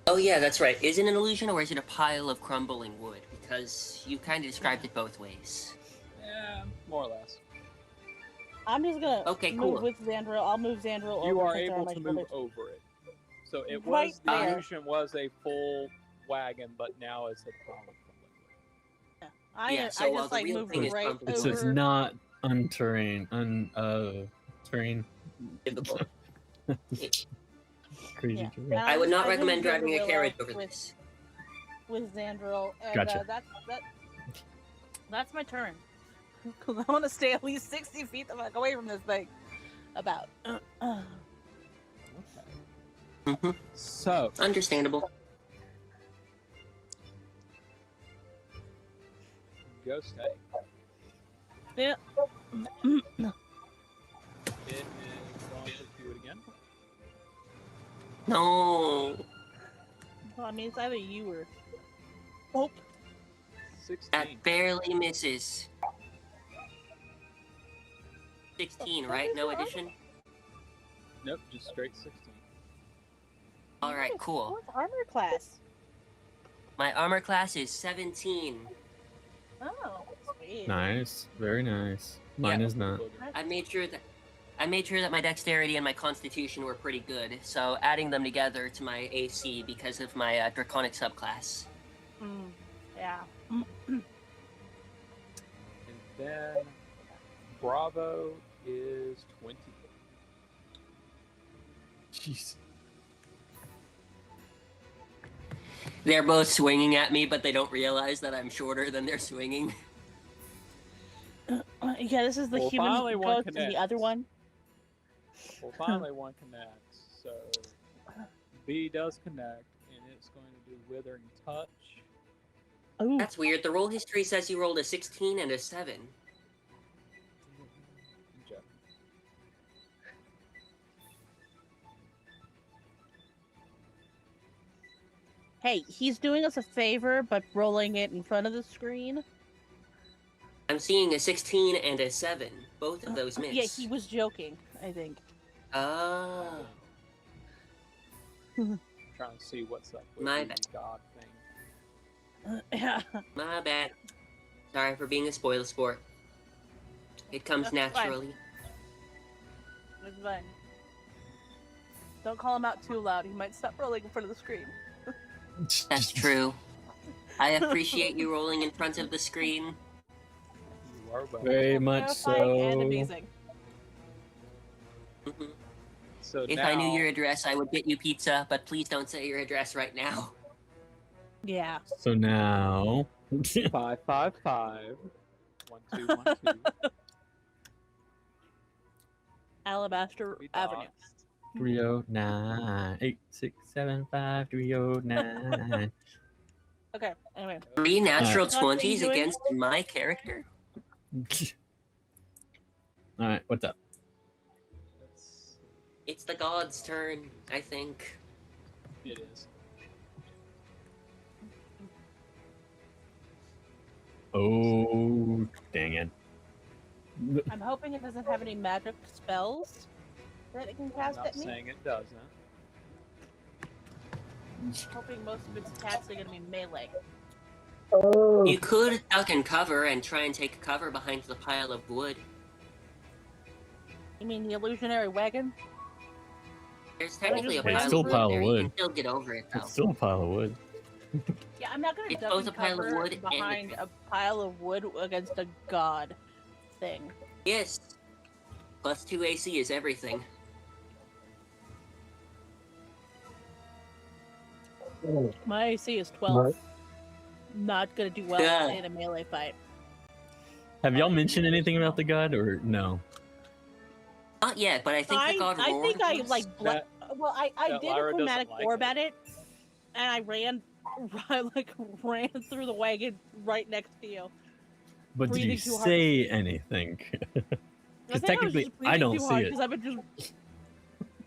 Oh yeah, that's right. Is it an illusion or is it a pile of crumbling wood? Because you kind of described it both ways. Yeah, more or less. I'm just gonna Okay, move cool. with Xandril. I'll move Xandril over. You are since they're on able my to move shoulders. over it. So it Right was the there. illusion was a full wagon, but now it's a pile of crumbling wood. Yeah, so I while just the like real moved thing is right crumbling So wood. it's over. not terrain. Livable. Crazy Yeah. terrain. I would not I recommend moved over driving a Willow carriage over with- this. with Xandril, and Gotcha. that's my turn. Because I want to stay at least 60 feet the fuck away from this thing. About. Okay. So Understandable. go stay. Yeah. It is going to do it again. No. Well, I mean, it's either you or. Oh. 16. That barely misses. 16, right? No addition? Nope, just straight 16. Alright, cool. What's armor class? My armor class is 17. Oh, sweet. Nice. Very nice. Mine Yeah. is not. I made sure that my dexterity and my constitution were pretty good, so adding them together to my AC because of my draconic subclass. Yeah. And then Bravo is 20. Jeez. They're both swinging at me, but they don't realize that I'm shorter than they're swinging. Yeah, this is the Well, human finally one ghost and the other connects. one. Well, finally one connects. So B does connect, and it's going to do Withering Touch. Ooh. That's weird. The roll history says you rolled a 16 and a 7. Good job. Hey, he's doing us a favor, but rolling it in front of the screen. I'm seeing a 16 and a 7. Both of those miss. Yeah, he was joking, I think. Oh. Trying to see what's up with My the bad. God thing. Yeah. My bad. Sorry for being a spoiler sport. It comes That's fine. naturally. It's fine. Don't call him out too loud. He might stop rolling in front of the screen. That's true. I appreciate you rolling in front of the screen. You are welcome. Very much Terrifying and so. amazing. Mhm. So If now, I knew your address, I would get you pizza, but please don't say your address right now. Yeah. So now. 555 1212. Alabaster Three Avenue. dots. 309 8675 309. Okay, anyway. 3 natural What are you 20s doing? against my character? Alright, what's up? That's, It's the god's turn, I think. it is. Oh, dang it. I'm hoping it doesn't have any magic spells that it can cast Not at me. saying it doesn't. Hoping most of its attacks are going to be melee. Oh, You could duck and cover and try and take cover behind the pile of wood. You mean the illusionary wagon? There's technically a It's pile still of a wood pile of there. You wood. can still get over it, though. It's still a pile of wood. Yeah, I'm not going to It's duck both and a pile of cover wood and behind a pile of wood against a god thing. Yes. Plus 2 AC is everything. My AC is 12. Right. Not going to do well Yeah. in a melee fight. Have y'all mentioned anything about the god or no? Not yet, but I think the god I roared think I once. like That- well I that did Lyra a doesn't chromatic like orb it. at it, and I ran through the wagon right next to you. But did you Breathing too hard. say anything? Because technically, I don't see it. Because I've been just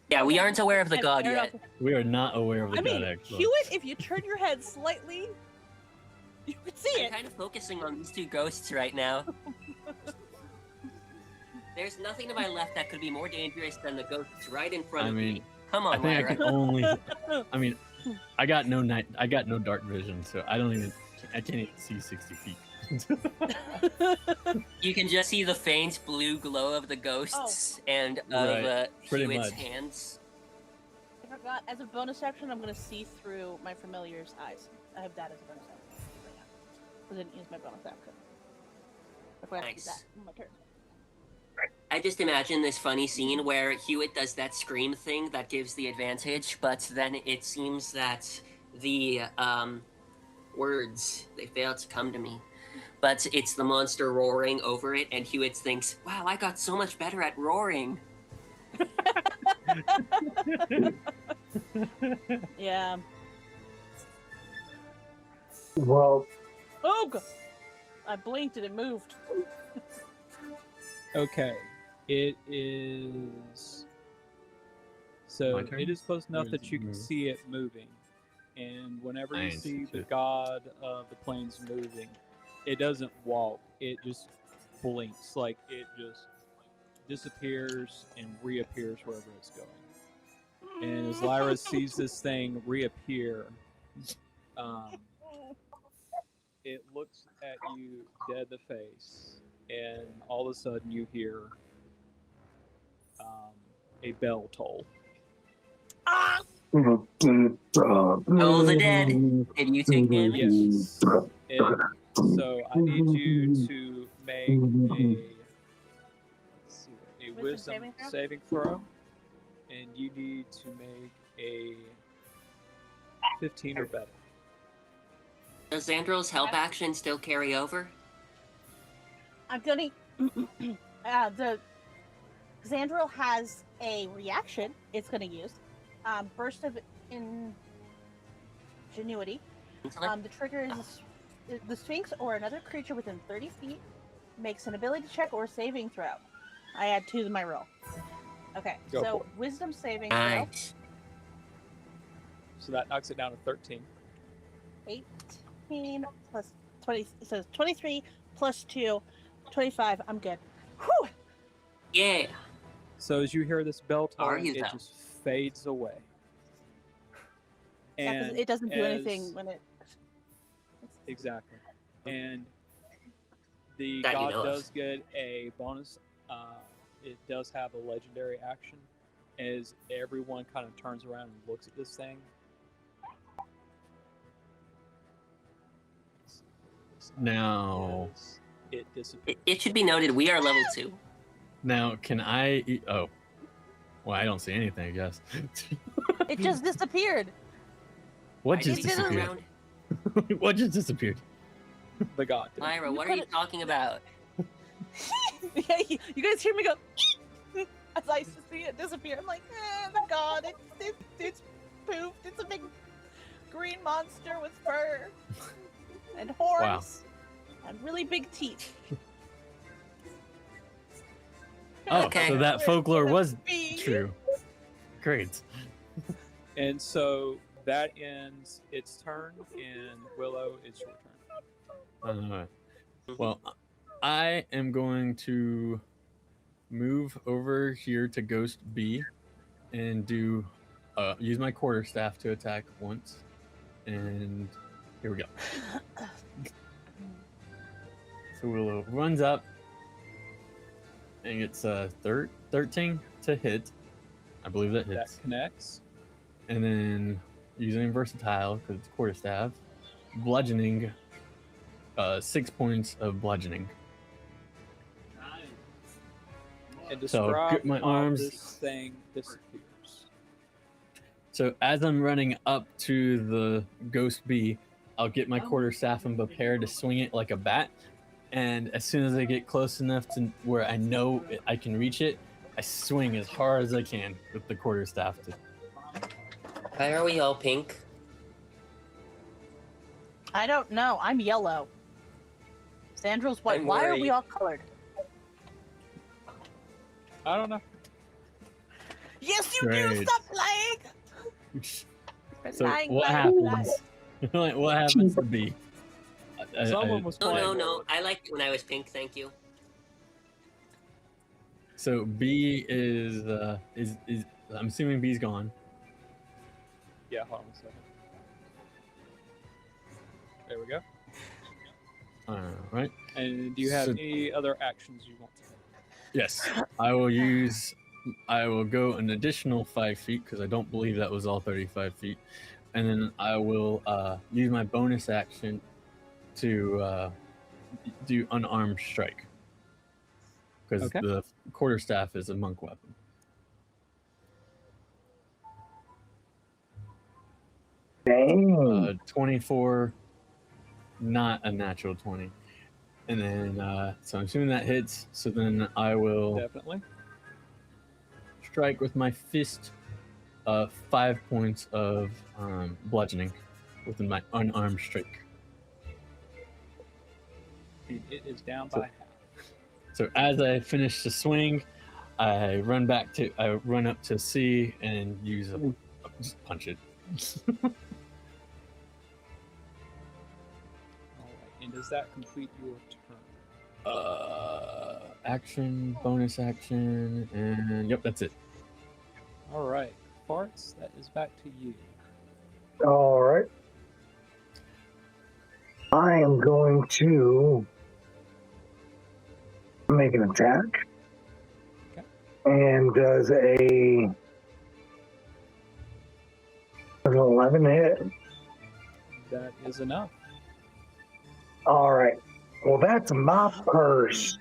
Yeah, we aren't aware of the god fair yet. enough. We are not aware of the I mean, god, actually. Hewitt, if you turn your head slightly, you can see I'm it. kind of focusing on these 2 ghosts right now. There's nothing to my left that could be more dangerous than the ghosts right in front I of mean, me. Come I on, think I Lyra. can only. I mean, I got no night. I got no dark vision, so I can't even see 60 feet. You can just see the faint blue glow of the ghosts and of Right, pretty Hewitt's much. hands. I forgot. As a bonus action, I'm gonna see through my familiar's eyes. I have that as a bonus action. I didn't use my bonus action. I forgot to do Nice. that on my turn. I just imagine this funny scene where Hewitt does that scream thing that gives the advantage, but then it seems that the words, they fail to come to me. But it's the monster roaring over it, and Hewitt thinks, wow, I got so much better at roaring. Yeah. Well, Oh god! I blinked and it moved. Okay, it is. So My turn? it is close enough Or that is you it can move? see it moving, and whenever you Nice, see the shit. god of the plains moving, it doesn't walk. It just blinks, like it just disappears and reappears wherever it's going. And as Lyra sees this thing reappear, it looks at you dead in the face, and all of a sudden you hear a bell toll. Ah! Oh, the dead. Did you take damage? Yes. And so I need you to make a wisdom saving throw, and you need to make a 15 or better. Does Xandril's help action still carry over? I'm gonna. The Xandril has a reaction it's gonna use. Burst of ingenuity. The trigger is the Sphinx or another creature within 30 feet makes an ability check or saving throw. I add 2 to my roll. Okay, Go so for it. wisdom saving throw. Nice. So that knocks it down to 13. 18 plus 20. It says 23 plus 2, 25. I'm good. Whew! Yeah. So as you hear this bell toll, Are you, it though? just fades away. Yeah, 'cause And it doesn't do as- anything when it. Exactly. And the That you god know of. does get a bonus. It does have a legendary action, as everyone kind of turns around and looks at this thing. Now, As it disappears. It should be noted we are level 2. now, can I eat? Oh, well, I don't see anything. I guess. It just disappeared. What I just didn't turn disappeared? around. What just disappeared? The god did. Lyra, You what are you could've- talking about? Yeah, you guys hear me go as I see it disappear. I'm like, the god, it's poofed. It's a big green monster with fur and horns and really big teeth. Oh, Okay. so that folklore was Big. true. Great. And so that ends its turn, and Willow, it's your turn. Well, I am going to move over here to Ghost B and do use my quarterstaff to attack once. And here we go. So Willow runs up and gets 13 to hit. I believe that hits. That connects. And then using versatile because it's quarterstaff, bludgeoning, 6 points of bludgeoning. And So, describe my how arms- this thing disappears. So as I'm running up to the Ghost Bee, I'll get my quarterstaff and prepare to swing it like a bat. And as soon as I get close enough to where I know I can reach it, I swing as hard as I can with the quarterstaff. Why are we all pink? I don't know. I'm yellow. Sandro's white. I'm Why are we worried. all colored? I don't know. Yes, you do. Great. Stop lying. So Lying, what lying, happens? lying. What happens to B? Someone was No, playing. no, no. I liked it when I was pink, thank you. So B is I'm assuming B's gone. Yeah, hold on a second. There we go. All right. And do you have So- any other actions you want to take? Yes, I will go an additional 5 feet because I don't believe that was all 35 feet, and then I will use my bonus action to do unarmed strike because Okay. the quarterstaff is a monk weapon. 24, not a natural 20. And then, so I'm assuming that hits. So then I will Definitely. strike with my fist 5 points of bludgeoning with my unarmed strike. And it is down So- by half. So as I finish the swing, I run up to C and just punch it. All right. And does that complete your turn? Action, bonus action, and yep, that's it. All right. Farts, that is back to you. All right. I am going to make an attack. Okay. And does an 11 hit? That is enough. All right. Well, that's my purse.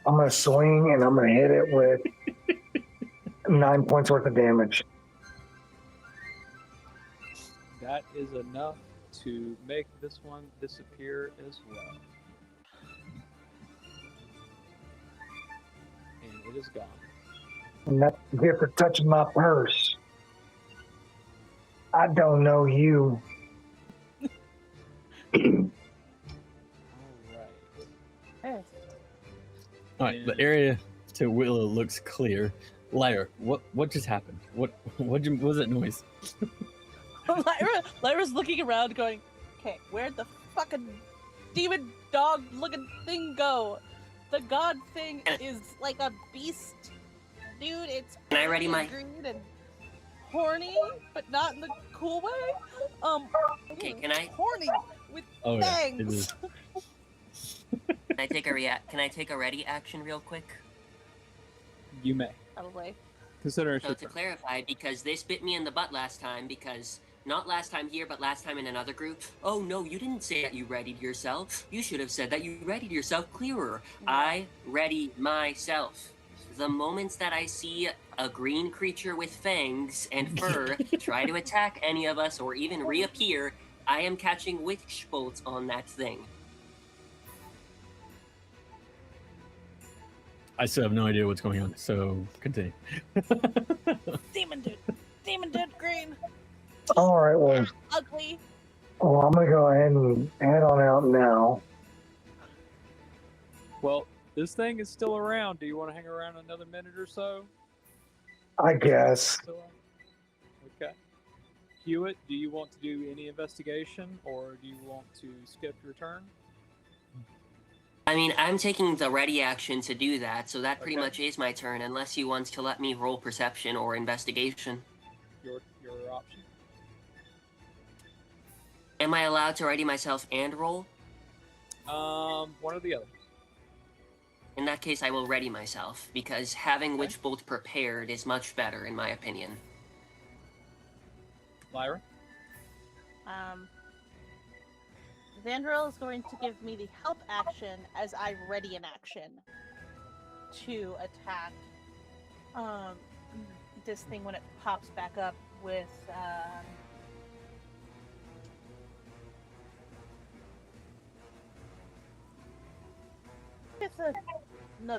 I'm going to swing and I'm going to hit it with 9 points worth of damage. That is enough to make this one disappear as well. And it is gone. And that's the gift for touching my purse. I don't know you. All right. Hey. All right, the area to Willow looks clear. Lyra, what just happened? What was that noise? Lyra's looking around going, okay, where'd the fucking demon dog looking thing go? The god thing is like a beast, dude. It's Can I ready my- green and horny, but not in the cool way. Okay, can I- horny with Oh yeah, it fangs? is. Can I take a ready action real quick? You may. Probably. Consider it So your to turn. clarify, because this bit me in the butt last time, because not last time here, but last time in another group. Oh no, you didn't say that you readied yourself. You should have said that you readied yourself clearer. I ready myself. The moments that I see a green creature with fangs and fur try to attack any of us or even reappear, I am catching witch bolts on that thing. I still have no idea what's going on, so continue. Demon dude, green, All right. Well, ugly. I'm going to go ahead and head on out now. Well, this thing is still around. Do you want to hang around another minute or so? I guess. Okay. Hewitt, do you want to do any investigation or do you want to skip your turn? I mean, I'm taking the ready action to do that, so that pretty Okay. much is my turn, unless you want to let me roll perception or investigation. Your option. Am I allowed to ready myself and roll? One or the other. In that case, I will ready myself, because having Okay. Witch Bolt prepared is much better, in my opinion. Lyra? Vandrel is going to give me the help action as I ready an action to attack this thing when it pops back up with it's a no,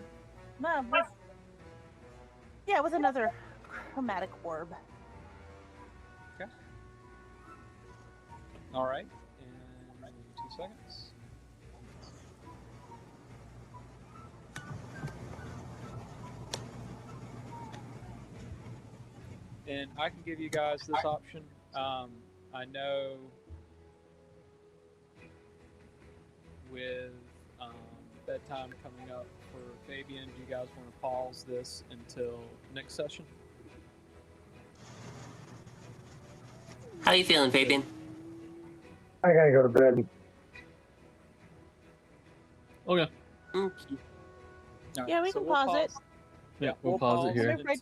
with another chromatic orb. All right. And 2 seconds. And I can give you guys this option. I know with bedtime coming up for Fabian, do you guys want to pause this until next session? How you feeling, Fabian? I gotta go to bed. Okay. Okay. Yeah, we can pause it. Yeah, we'll pause it here. I'm afraid